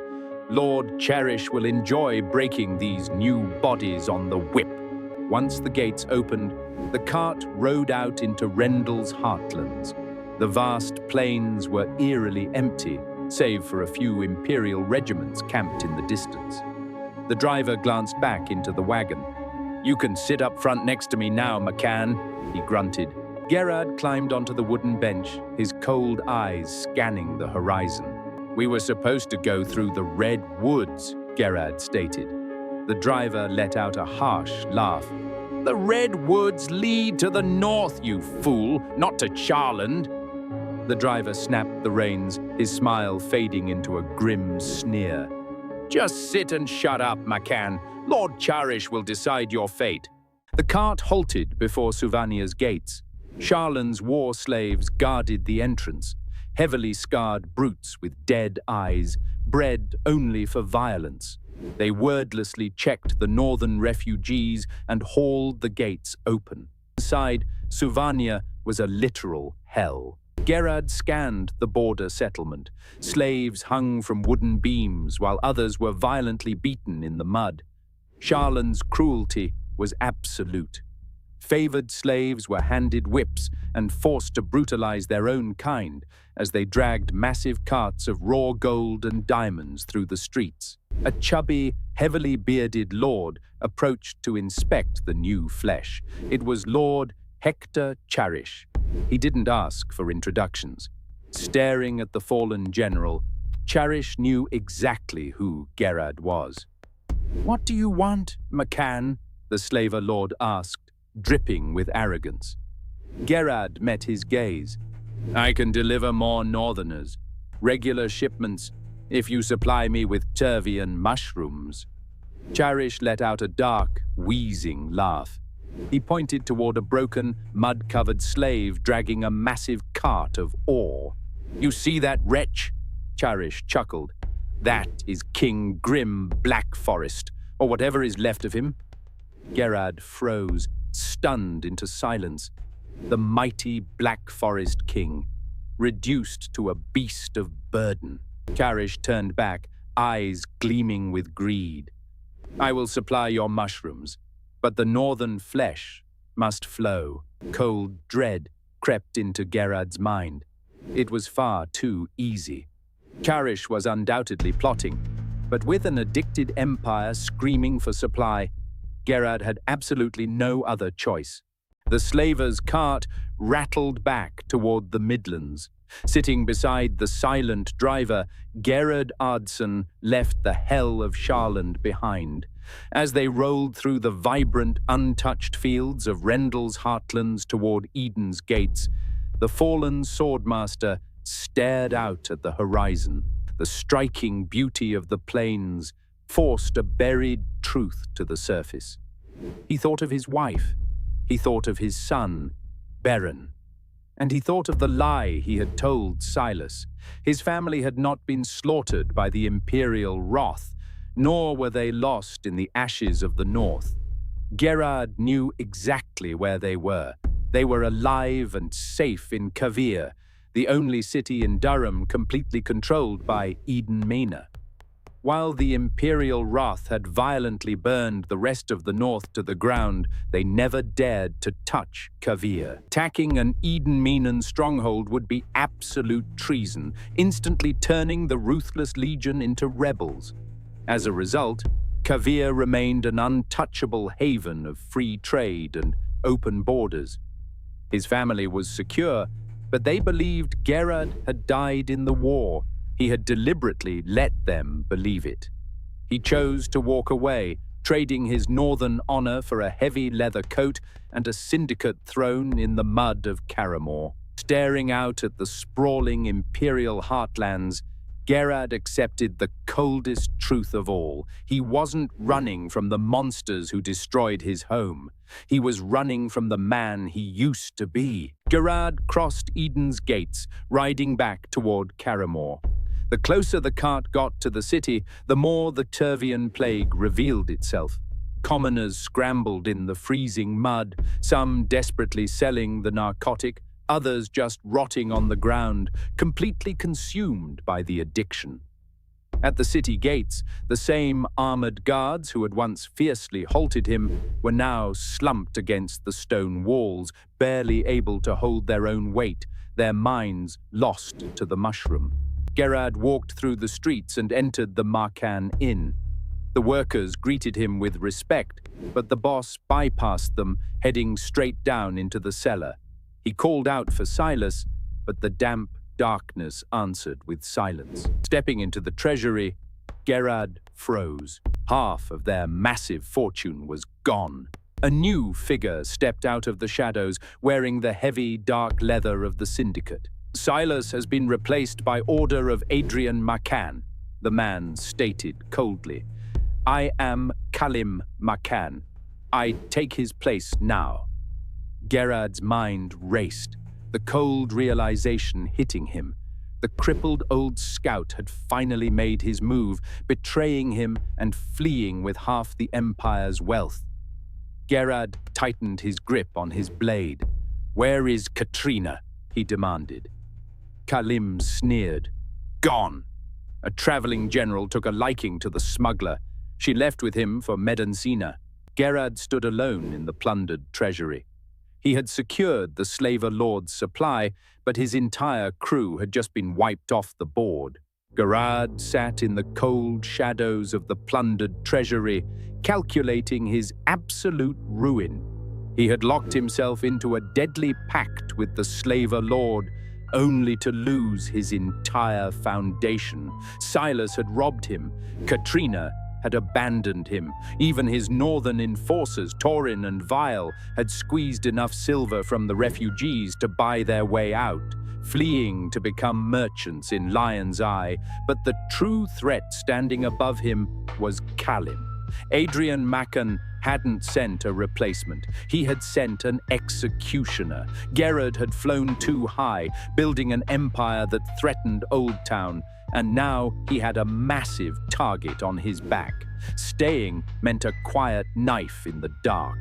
"Lord Charish will enjoy breaking these new bodies on the whip." Once the gates opened, the cart rode out into Rendell's heartlands. The vast plains were eerily empty, save for a few Imperial regiments camped in the distance. The driver glanced back into the wagon. "You can sit up front next to me now, McCann," he grunted. Gerad climbed onto the wooden bench, his cold eyes scanning the horizon. "We were supposed to go through the Red Woods," Gerad stated. The driver let out a harsh laugh. "The Red Woods lead to the north, you fool, not to Sharland." The driver snapped the reins, his smile fading into a grim sneer. "Just sit and shut up, McCann. Lord Charish will decide your fate." The cart halted before Suvania's gates. Sharland's war slaves guarded the entrance, heavily scarred brutes with dead eyes, bred only for violence. They wordlessly checked the northern refugees and hauled the gates open. Inside, Suvania was a literal hell. Gerad scanned the border settlement. Slaves hung from wooden beams, while others were violently beaten in the mud. Sharland's cruelty was absolute. Favored slaves were handed whips and forced to brutalize their own kind as they dragged massive carts of raw gold and diamonds through the streets. A chubby, heavily bearded lord approached to inspect the new flesh. It was Lord Hector Charish. He didn't ask for introductions. Staring at the fallen general, Charish knew exactly who Gerad was. "What do you want, McCann?" the Slaver Lord asked, dripping with arrogance. Gerad met his gaze. "I can deliver more northerners. Regular shipments, if you supply me with Turvian mushrooms." Charish let out a dark, wheezing laugh. He pointed toward a broken, mud-covered slave dragging a massive cart of ore. "You see that wretch?" Charish chuckled. "That is King Grim Black Forest, or whatever is left of him." Gerad froze, stunned into silence. The mighty Black Forest King, reduced to a beast of burden. Charish turned back, eyes gleaming with greed. "I will supply your mushrooms, but the northern flesh must flow." Cold dread crept into Gerad's mind. It was far too easy. Charish was undoubtedly plotting, but with an addicted empire screaming for supply, Gerad had absolutely no other choice. The slaver's cart rattled back toward the Midlands. Sitting beside the silent driver, Gerad Ardson left the hell of Sharland behind. As they rolled through the vibrant, untouched fields of Rendell's heartlands toward Eden's gates, the fallen swordmaster stared out at the horizon. The striking beauty of the plains forced a buried truth to the surface. He thought of his wife. He thought of his son, Beren. And he thought of the lie he had told Silas. His family had not been slaughtered by the imperial wrath, nor were they lost in the ashes of the north. Gerad knew exactly where they were. They were alive and safe in Kavir, the only city in Durham completely controlled by Eden Mena. While the imperial wrath had violently burned the rest of the north to the ground, they never dared to touch Kavir. Attacking an Eden Menan stronghold would be absolute treason, instantly turning the ruthless legion into rebels. As a result, Kavir remained an untouchable haven of free trade and open borders. His family was secure, but they believed Gerad had died in the war. He had deliberately let them believe it. He chose to walk away, trading his northern honor for a heavy leather coat and a syndicate throne in the mud of Karemore. Staring out at the sprawling imperial heartlands, Gerad accepted the coldest truth of all. He wasn't running from the monsters who destroyed his home. He was running from the man he used to be. Gerad crossed Eden's gates, riding back toward Karemore. The closer the cart got to the city, the more the Turvian plague revealed itself. Commoners scrambled in the freezing mud, some desperately selling the narcotic, others just rotting on the ground, completely consumed by the addiction. At the city gates, the same armored guards who had once fiercely halted him were now slumped against the stone walls, barely able to hold their own weight, their minds lost to the mushroom. Gerad walked through the streets and entered the Marcan Inn. The workers greeted him with respect, but the boss bypassed them, heading straight down into the cellar. He called out for Silas, but the damp darkness answered with silence. Stepping into the treasury, Gerad froze. Half of their massive fortune was gone. A new figure stepped out of the shadows, wearing the heavy, dark leather of the syndicate. "Silas has been replaced by order of Adrian Macan," the man stated coldly. "I am Kalim Macan. I take his place now." Gerad's mind raced, the cold realization hitting him. The crippled old scout had finally made his move, betraying him and fleeing with half the Empire's wealth. Gerad tightened his grip on his blade. "Where is Katrina?" he demanded. Kalim sneered. "Gone." A traveling general took a liking to the smuggler. She left with him for Medancina. Gerad stood alone in the plundered treasury. He had secured the Slaver Lord's supply, but his entire crew had just been wiped off the board. Gerad sat in the cold shadows of the plundered treasury, calculating his absolute ruin. He had locked himself into a deadly pact with the Slaver Lord, only to lose his entire foundation. Silas had robbed him. Katrina had abandoned him. Even his northern enforcers, Torin and Vile, had squeezed enough silver from the refugees to buy their way out, fleeing to become merchants in Lion's Eye. But the true threat standing above him was Kalim. Adrian Macan hadn't sent a replacement. He had sent an executioner. Gerad had flown too high, building an empire that threatened Old Town, and now he had a massive target on his back. Staying meant a quiet knife in the dark.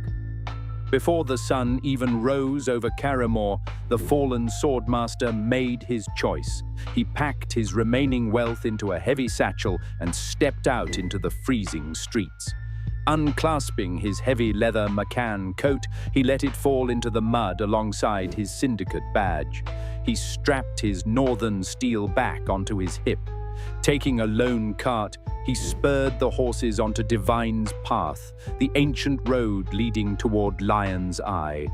Before the sun even rose over Karemore, the fallen swordmaster made his choice. He packed his remaining wealth into a heavy satchel and stepped out into the freezing streets. Unclasping his heavy leather Macan coat, he let it fall into the mud alongside his syndicate badge. He strapped his northern steel back onto his hip. Taking a lone cart, he spurred the horses onto Divine's Path, the ancient road leading toward Lion's Eye.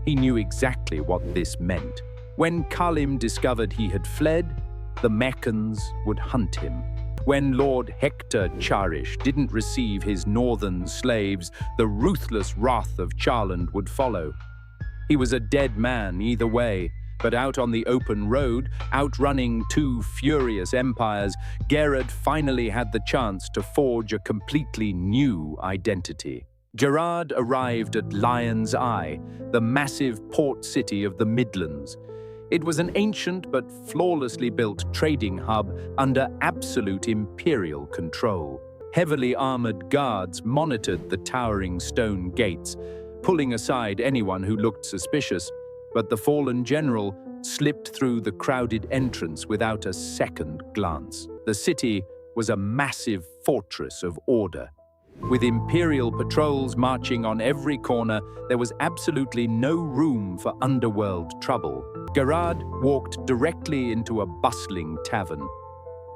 He knew exactly what this meant. When Kalim discovered he had fled, the Meccans would hunt him. When Lord Hector Charish didn't receive his northern slaves, the ruthless wrath of Charland would follow. He was a dead man either way, but out on the open road, outrunning two furious empires, Gerad finally had the chance to forge a completely new identity. Gerad arrived at Lion's Eye, the massive port city of the Midlands. It was an ancient but flawlessly built trading hub under absolute imperial control. Heavily armored guards monitored the towering stone gates, pulling aside anyone who looked suspicious, but the fallen general slipped through the crowded entrance without a second glance. The city was a massive fortress of order. With imperial patrols marching on every corner, there was absolutely no room for underworld trouble. Gerad walked directly into a bustling tavern.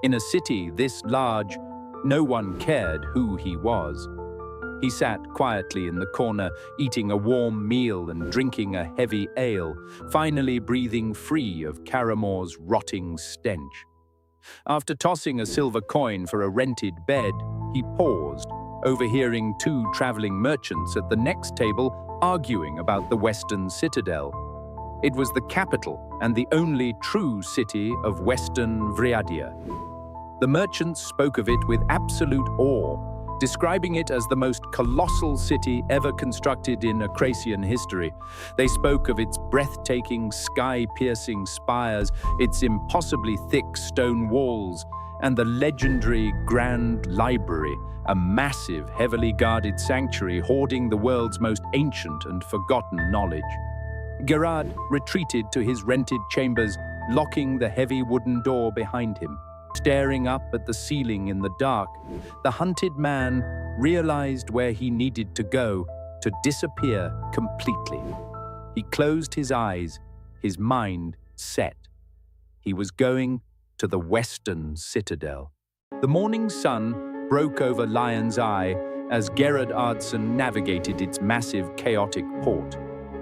In a city this large, no one cared who he was. He sat quietly in the corner, eating a warm meal and drinking a heavy ale, finally breathing free of Karemore's rotting stench. After tossing a silver coin for a rented bed, he paused, overhearing two traveling merchants at the next table arguing about the Western Citadel. It was the capital and the only true city of Western Vriadia. The merchants spoke of it with absolute awe, describing it as the most colossal city ever constructed in Akracian history. They spoke of its breathtaking, sky-piercing spires, its impossibly thick stone walls, and the legendary Grand Library, a massive, heavily guarded sanctuary hoarding the world's most ancient and forgotten knowledge. Gerad retreated to his rented chambers, locking the heavy wooden door behind him. Staring up at the ceiling in the dark, the hunted man realized where he needed to go to disappear completely. He closed his eyes, his mind set. He was going to the Western Citadel. The morning sun broke over Lion's Eye as Gerad Ardson navigated its massive, chaotic port.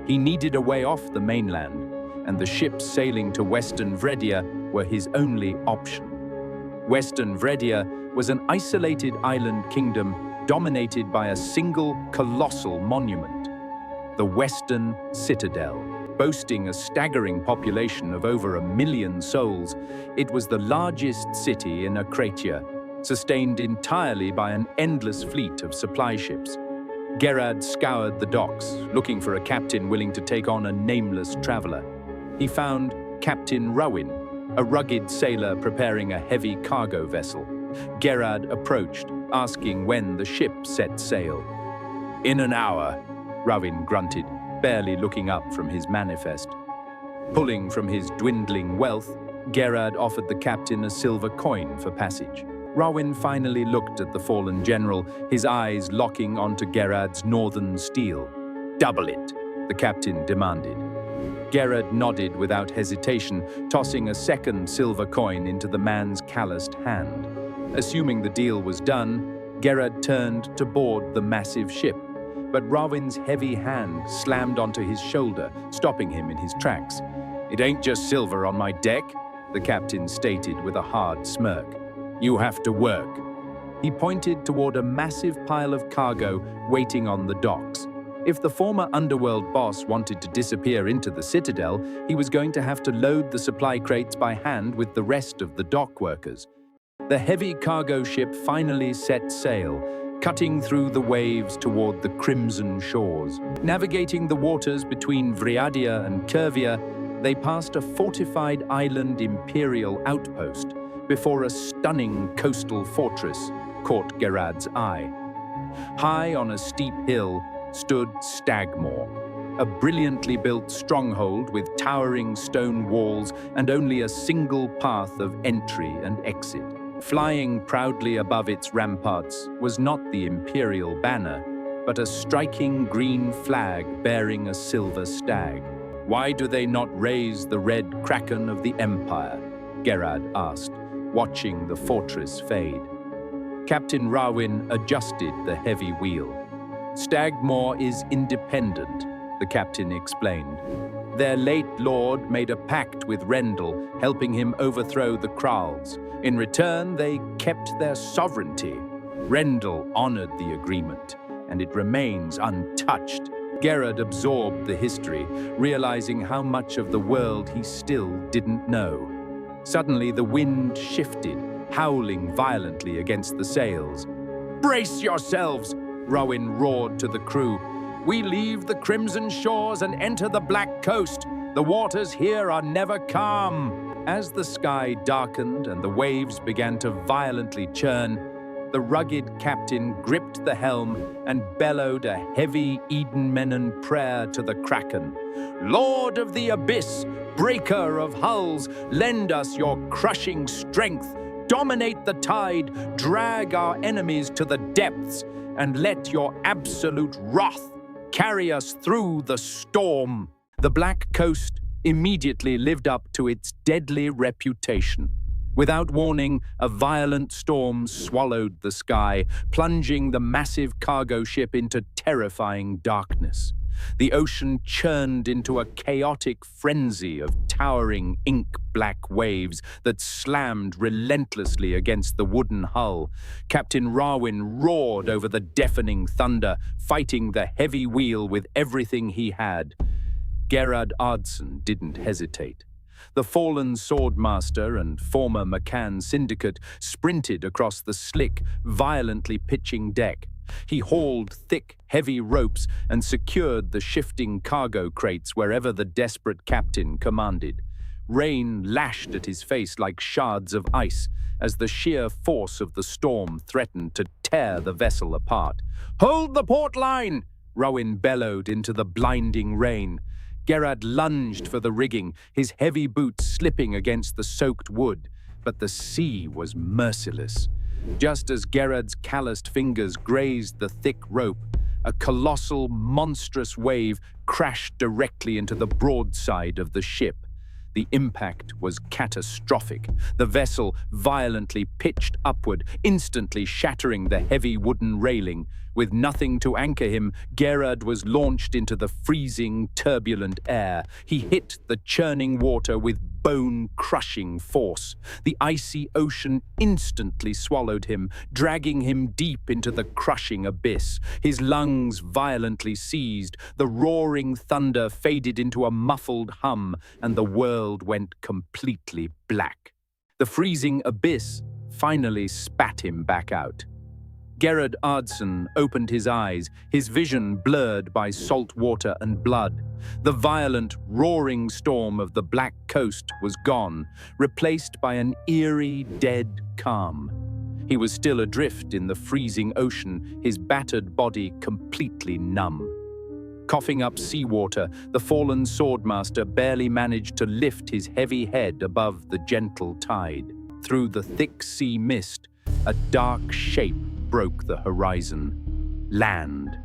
He needed a way off the mainland, and the ships sailing to Western Vredia were his only option. Western Vredia was an isolated island kingdom dominated by a single colossal monument, the Western Citadel. Boasting a staggering population of over 1 million souls, it was the largest city in Akracia, sustained entirely by an endless fleet of supply ships. Gerad scoured the docks, looking for a captain willing to take on a nameless traveler. He found Captain Rowan, a rugged sailor preparing a heavy cargo vessel. Gerad approached, asking when the ship set sail. "In an hour," Rowan grunted, barely looking up from his manifest. Pulling from his dwindling wealth, Gerad offered the captain a silver coin for passage. Rowan finally looked at the fallen general, his eyes locking onto Gerad's northern steel. "Double it," the captain demanded. Gerad nodded without hesitation, tossing a second silver coin into the man's calloused hand. Assuming the deal was done, Gerad turned to board the massive ship, but Rowan's heavy hand slammed onto his shoulder, stopping him in his tracks. "It ain't just silver on my deck," the captain stated with a hard smirk. "You have to work." He pointed toward a massive pile of cargo waiting on the docks. If the former underworld boss wanted to disappear into the Citadel, he was going to have to load the supply crates by hand with the rest of the dock workers. The heavy cargo ship finally set sail, cutting through the waves toward the crimson shores. Navigating the waters between Vriadia and Curvia, they passed a fortified island imperial outpost before a stunning coastal fortress caught Gerad's eye. High on a steep hill stood Stagmore, a brilliantly built stronghold with towering stone walls and only a single path of entry and exit. Flying proudly above its ramparts was not the imperial banner, but a striking green flag bearing a silver stag. "Why do they not raise the red kraken of the empire?" Gerad asked, watching the fortress fade. Captain Rawin adjusted the heavy wheel. "Stagmore is independent," the captain explained. "Their late lord made a pact with Rendell, helping him overthrow the Kralls. In return, they kept their sovereignty. Rendell honored the agreement, and it remains untouched." Gerad absorbed the history, realizing how much of the world he still didn't know. Suddenly, the wind shifted, howling violently against the sails. "Brace yourselves!" Rowan roared to the crew. "We leave the crimson shores and enter the black coast. The waters here are never calm." As the sky darkened and the waves began to violently churn, the rugged captain gripped the helm and bellowed a heavy Edenmenon prayer to the Kraken. "Lord of the Abyss, breaker of hulls, lend us your crushing strength. Dominate the tide, drag our enemies to the depths, and let your absolute wrath carry us through the storm." The Black Coast immediately lived up to its deadly reputation. Without warning, a violent storm swallowed the sky, plunging the massive cargo ship into terrifying darkness. The ocean churned into a chaotic frenzy of towering ink-black waves that slammed relentlessly against the wooden hull. Captain Rawin roared over the deafening thunder, fighting the heavy wheel with everything he had. Gerad Ardson didn't hesitate. The fallen swordmaster and former McCann syndicate sprinted across the slick, violently pitching deck. He hauled thick, heavy ropes and secured the shifting cargo crates wherever the desperate captain commanded. Rain lashed at his face like shards of ice as the sheer force of the storm threatened to tear the vessel apart. "Hold the port line!" Rowan bellowed into the blinding rain. Gerad lunged for the rigging, his heavy boots slipping against the soaked wood, but the sea was merciless. Just as Gerad's calloused fingers grazed the thick rope, a colossal, monstrous wave crashed directly into the broadside of the ship. The impact was catastrophic. The vessel violently pitched upward, instantly shattering the heavy wooden railing. With nothing to anchor him, Gerad was launched into the freezing, turbulent air. He hit the churning water with bone-crushing force. The icy ocean instantly swallowed him, dragging him deep into the crushing abyss. His lungs violently seized, the roaring thunder faded into a muffled hum, and the world went completely black. The freezing abyss finally spat him back out. Gerad Ardson opened his eyes, his vision blurred by salt water and blood. The violent, roaring storm of the Black Coast was gone, replaced by an eerie, dead calm. He was still adrift in the freezing ocean, his battered body completely numb. Coughing up seawater, the fallen swordmaster barely managed to lift his heavy head above the gentle tide. Through the thick sea mist, a dark shape broke the horizon. Land.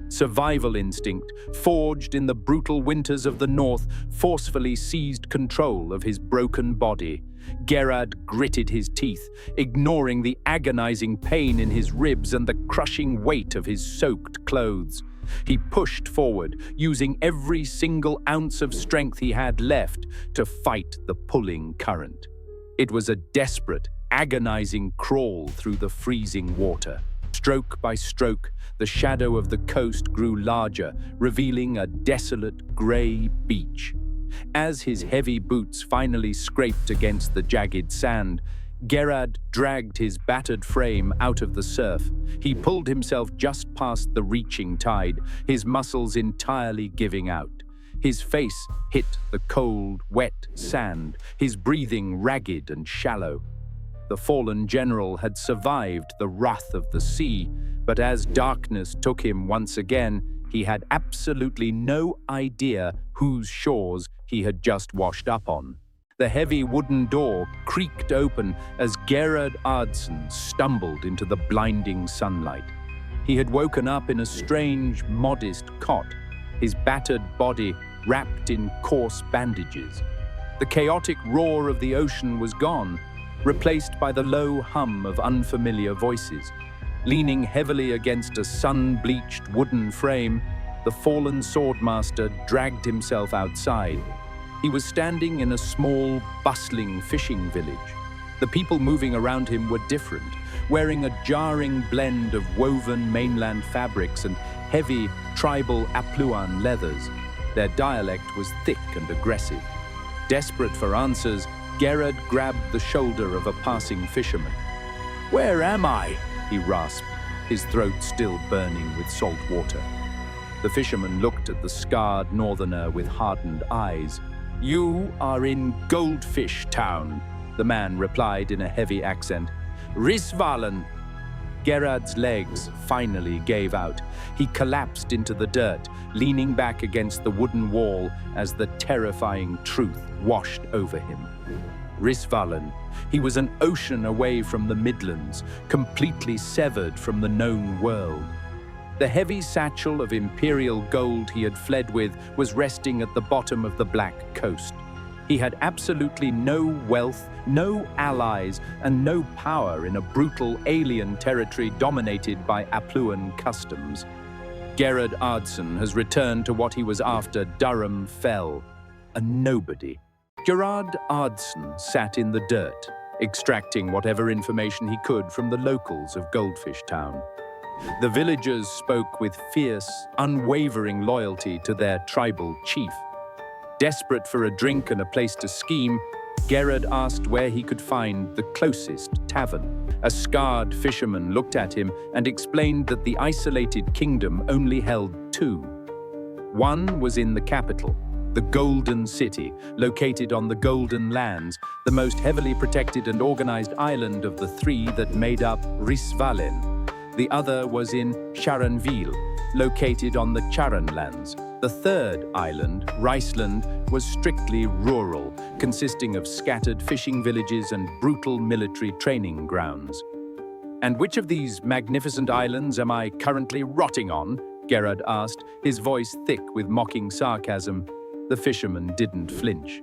Survival instinct, forged in the brutal winters of the north, forcefully seized control of his broken body. Gerad gritted his teeth, ignoring the agonizing pain in his ribs and the crushing weight of his soaked clothes. He pushed forward, using every single ounce of strength he had left to fight the pulling current. It was a desperate, agonizing crawl through the freezing water. Stroke by stroke, the shadow of the coast grew larger, revealing a desolate grey beach. As his heavy boots finally scraped against the jagged sand, Gerad dragged his battered frame out of the surf. He pulled himself just past the reaching tide, his muscles entirely giving out. His face hit the cold, wet sand, his breathing ragged and shallow. The fallen general had survived the wrath of the sea, but as darkness took him once again, he had absolutely no idea whose shores he had just washed up on. The heavy wooden door creaked open as Gerad Ardson stumbled into the blinding sunlight. He had woken up in a strange, modest cot, his battered body wrapped in coarse bandages. The chaotic roar of the ocean was gone, replaced by the low hum of unfamiliar voices. Leaning heavily against a sun-bleached wooden frame, the fallen swordmaster dragged himself outside. He was standing in a small, bustling fishing village. The people moving around him were different, wearing a jarring blend of woven mainland fabrics and heavy, tribal Apluan leathers. Their dialect was thick and aggressive. Desperate for answers, Gerad grabbed the shoulder of a passing fisherman. "Where am I?" he rasped, his throat still burning with salt water. The fisherman looked at the scarred northerner with hardened eyes. "You are in Goldfish Town," the man replied in a heavy accent. "Rysvalen." Gerad's legs finally gave out. He collapsed into the dirt, leaning back against the wooden wall as the terrifying truth washed over him. Rysvalen. He was an ocean away from the Midlands, completely severed from the known world. The heavy satchel of imperial gold he had fled with was resting at the bottom of the Black Coast. He had absolutely no wealth, no allies, and no power in a brutal alien territory dominated by Apluan customs. Gerad Ardson has returned to what he was after Durham Fell, a nobody. Gerad Ardson sat in the dirt, extracting whatever information he could from the locals of Goldfish Town. The villagers spoke with fierce, unwavering loyalty to their tribal chief. Desperate for a drink and a place to scheme, Gerad asked where he could find the closest tavern. A scarred fisherman looked at him and explained that the isolated kingdom only held two. One was in the capital, the Golden City, located on the Golden Lands, the most heavily protected and organized island of the three that made up Rysvalen. The other was in Charanville, located on the Charan lands. The third island, Rysvalen, was strictly rural, consisting of scattered fishing villages and brutal military training grounds. "And which of these magnificent islands am I currently rotting on?" Gerad asked, his voice thick with mocking sarcasm. The fisherman didn't flinch.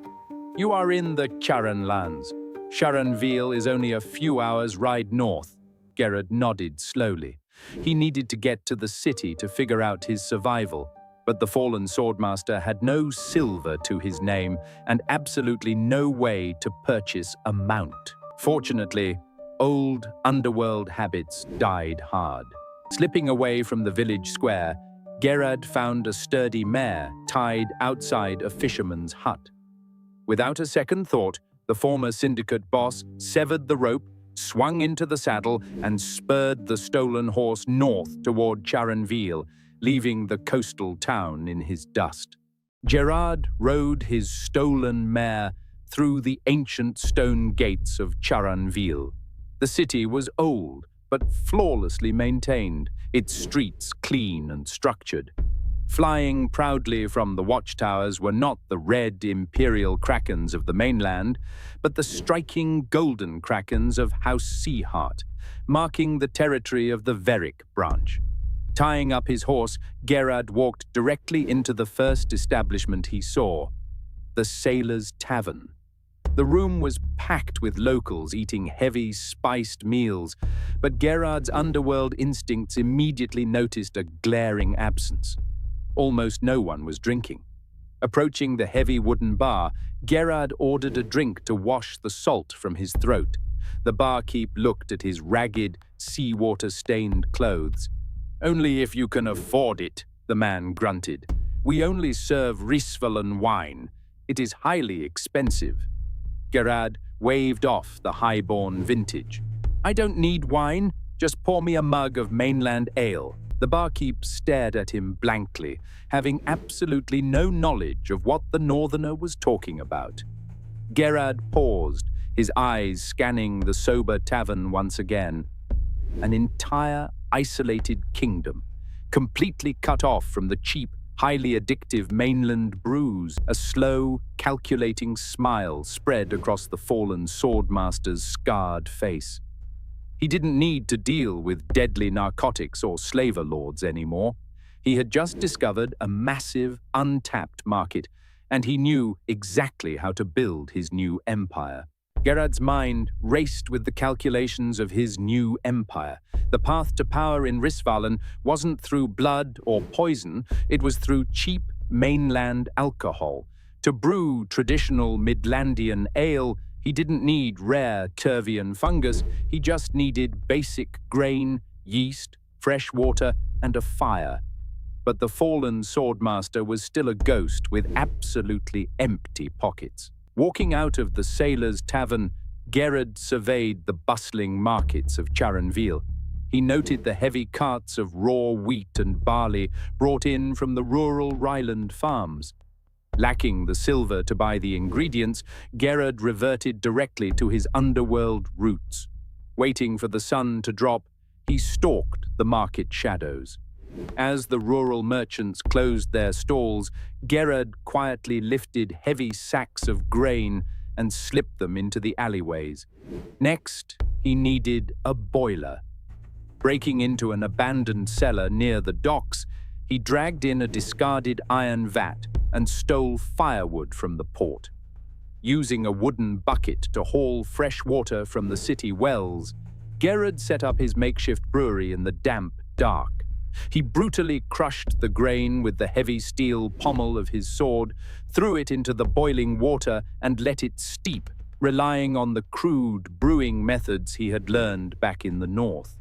"You are in the Charan lands. Charanville is only a few hours' ride north." Gerad nodded slowly. He needed to get to the city to figure out his survival, but the fallen swordmaster had no silver to his name and absolutely no way to purchase a mount. Fortunately, old underworld habits died hard. Slipping away from the village square, Gerad found a sturdy mare tied outside a fisherman's hut. Without a second thought, the former syndicate boss severed the rope, swung into the saddle, and spurred the stolen horse north toward Charanville, leaving the coastal town in his dust. Gerad rode his stolen mare through the ancient stone gates of Charanville. The city was old, but flawlessly maintained, its streets clean and structured. Flying proudly from the watchtowers were not the red imperial krakens of the mainland, but the striking golden krakens of House Seaheart, marking the territory of the Veric branch. Tying up his horse, Gerad walked directly into the first establishment he saw, the Sailor's Tavern. The room was packed with locals eating heavy, spiced meals, but Gerad's underworld instincts immediately noticed a glaring absence. Almost no one was drinking. Approaching the heavy wooden bar, Gerad ordered a drink to wash the salt from his throat. The barkeep looked at his ragged, seawater-stained clothes. "Only if you can afford it," the man grunted. "We only serve Rysvalen wine. It is highly expensive." Gerad waved off the highborn vintage. "I don't need wine, just pour me a mug of mainland ale." The barkeep stared at him blankly, having absolutely no knowledge of what the northerner was talking about. Gerad paused, his eyes scanning the sober tavern once again. An entire isolated kingdom, completely cut off from the cheap, highly addictive mainland brews. A slow, calculating smile spread across the fallen swordmaster's scarred face. He didn't need to deal with deadly narcotics or slaver lords anymore. He had just discovered a massive, untapped market, and he knew exactly how to build his new empire. Gerad's mind raced with the calculations of his new empire. The path to power in Rysvalen wasn't through blood or poison, it was through cheap mainland alcohol. To brew traditional Midlandian ale, he didn't need rare Curvian fungus, he just needed basic grain, yeast, fresh water, and a fire. But the fallen swordmaster was still a ghost with absolutely empty pockets. Walking out of the sailor's tavern, Gerad surveyed the bustling markets of Charonville. He noted the heavy carts of raw wheat and barley brought in from the rural Ryland farms. Lacking the silver to buy the ingredients, Gerad reverted directly to his underworld roots. Waiting for the sun to drop, he stalked the market shadows. As the rural merchants closed their stalls, Gerad quietly lifted heavy sacks of grain and slipped them into the alleyways. Next, he needed a boiler. Breaking into an abandoned cellar near the docks, he dragged in a discarded iron vat and stole firewood from the port. Using a wooden bucket to haul fresh water from the city wells, Gerad set up his makeshift brewery in the damp dark. He brutally crushed the grain with the heavy steel pommel of his sword, threw it into the boiling water and let it steep, relying on the crude brewing methods he had learned back in the north.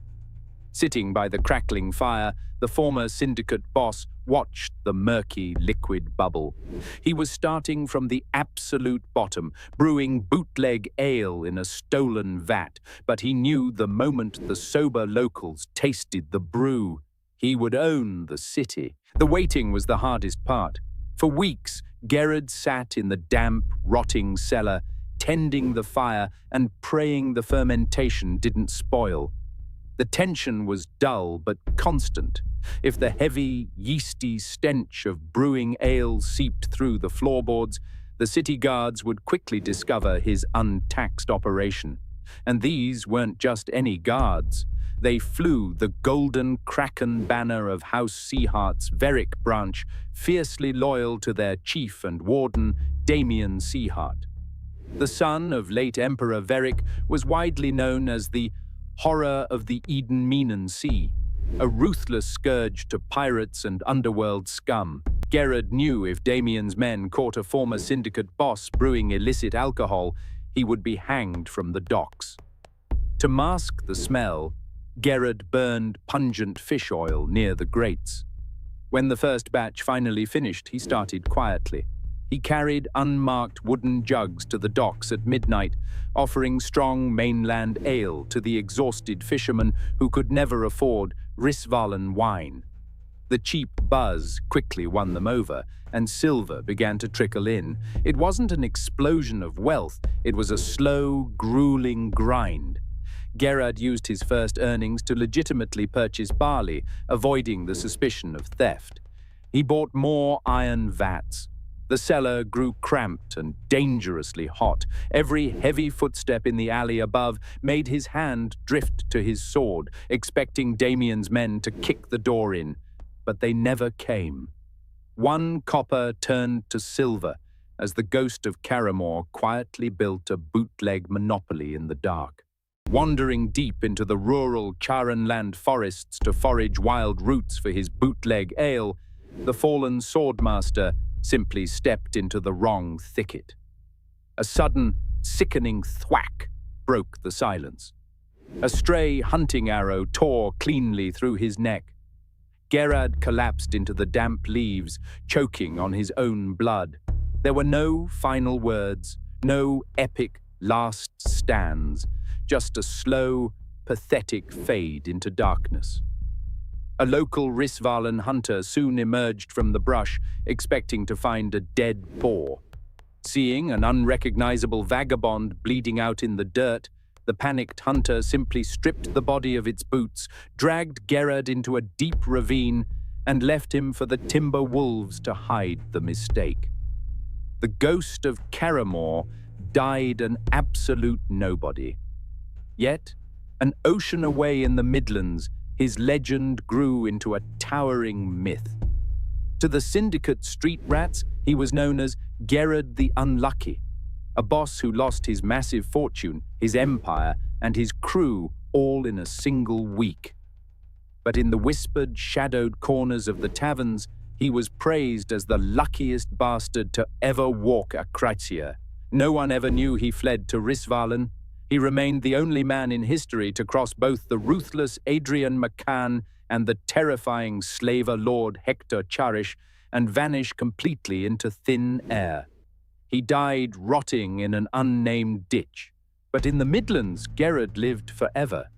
Sitting by the crackling fire, the former syndicate boss watched the murky liquid bubble. He was starting from the absolute bottom, brewing bootleg ale in a stolen vat, but he knew the moment the sober locals tasted the brew, he would own the city. The waiting was the hardest part. For weeks, Gerad sat in the damp, rotting cellar, tending the fire and praying the fermentation didn't spoil. The tension was dull but constant. If the heavy, yeasty stench of brewing ale seeped through the floorboards, the city guards would quickly discover his untaxed operation. And these weren't just any guards. They flew the golden kraken banner of House Seahart's Veric branch, fiercely loyal to their chief and warden, Damian Seahart. The son of late Emperor Veric was widely known as the Horror of the Eden-Menan Sea, a ruthless scourge to pirates and underworld scum. Gerad knew if Damian's men caught a former syndicate boss brewing illicit alcohol, he would be hanged from the docks. To mask the smell, Gerad burned pungent fish oil near the grates. When the first batch finally finished, he started quietly. He carried unmarked wooden jugs to the docks at midnight, offering strong mainland ale to the exhausted fishermen who could never afford Rysvalen wine. The cheap buzz quickly won them over, and silver began to trickle in. It wasn't an explosion of wealth, it was a slow, grueling grind. Gerad used his first earnings to legitimately purchase barley, avoiding the suspicion of theft. He bought more iron vats. The cellar grew cramped and dangerously hot. Every heavy footstep in the alley above made his hand drift to his sword, expecting Damian's men to kick the door in. But they never came. 1 copper turned to silver as the ghost of Karemore quietly built a bootleg monopoly in the dark. Wandering deep into the rural Charonland forests to forage wild roots for his bootleg ale, the fallen swordmaster simply stepped into the wrong thicket. A sudden, sickening thwack broke the silence. A stray hunting arrow tore cleanly through his neck. Gerad collapsed into the damp leaves, choking on his own blood. There were no final words, no epic last stands, just a slow, pathetic fade into darkness. A local Rysvalen hunter soon emerged from the brush, expecting to find a dead boar. Seeing an unrecognizable vagabond bleeding out in the dirt, the panicked hunter simply stripped the body of its boots, dragged Gerad into a deep ravine, and left him for the timber wolves to hide the mistake. The ghost of Karemore died an absolute nobody. Yet, an ocean away in the Midlands, his legend grew into a towering myth. To the syndicate street rats, he was known as Gerad the Unlucky, a boss who lost his massive fortune, his empire, and his crew all in a single week. But in the whispered, shadowed corners of the taverns, he was praised as the luckiest bastard to ever walk Akracia. No one ever knew he fled to Rysvalen. He remained the only man in history to cross both the ruthless Adrian McCann and the terrifying Slaver Lord Hector Charish and vanish completely into thin air. He died rotting in an unnamed ditch. But in the Midlands, Gerad lived forever.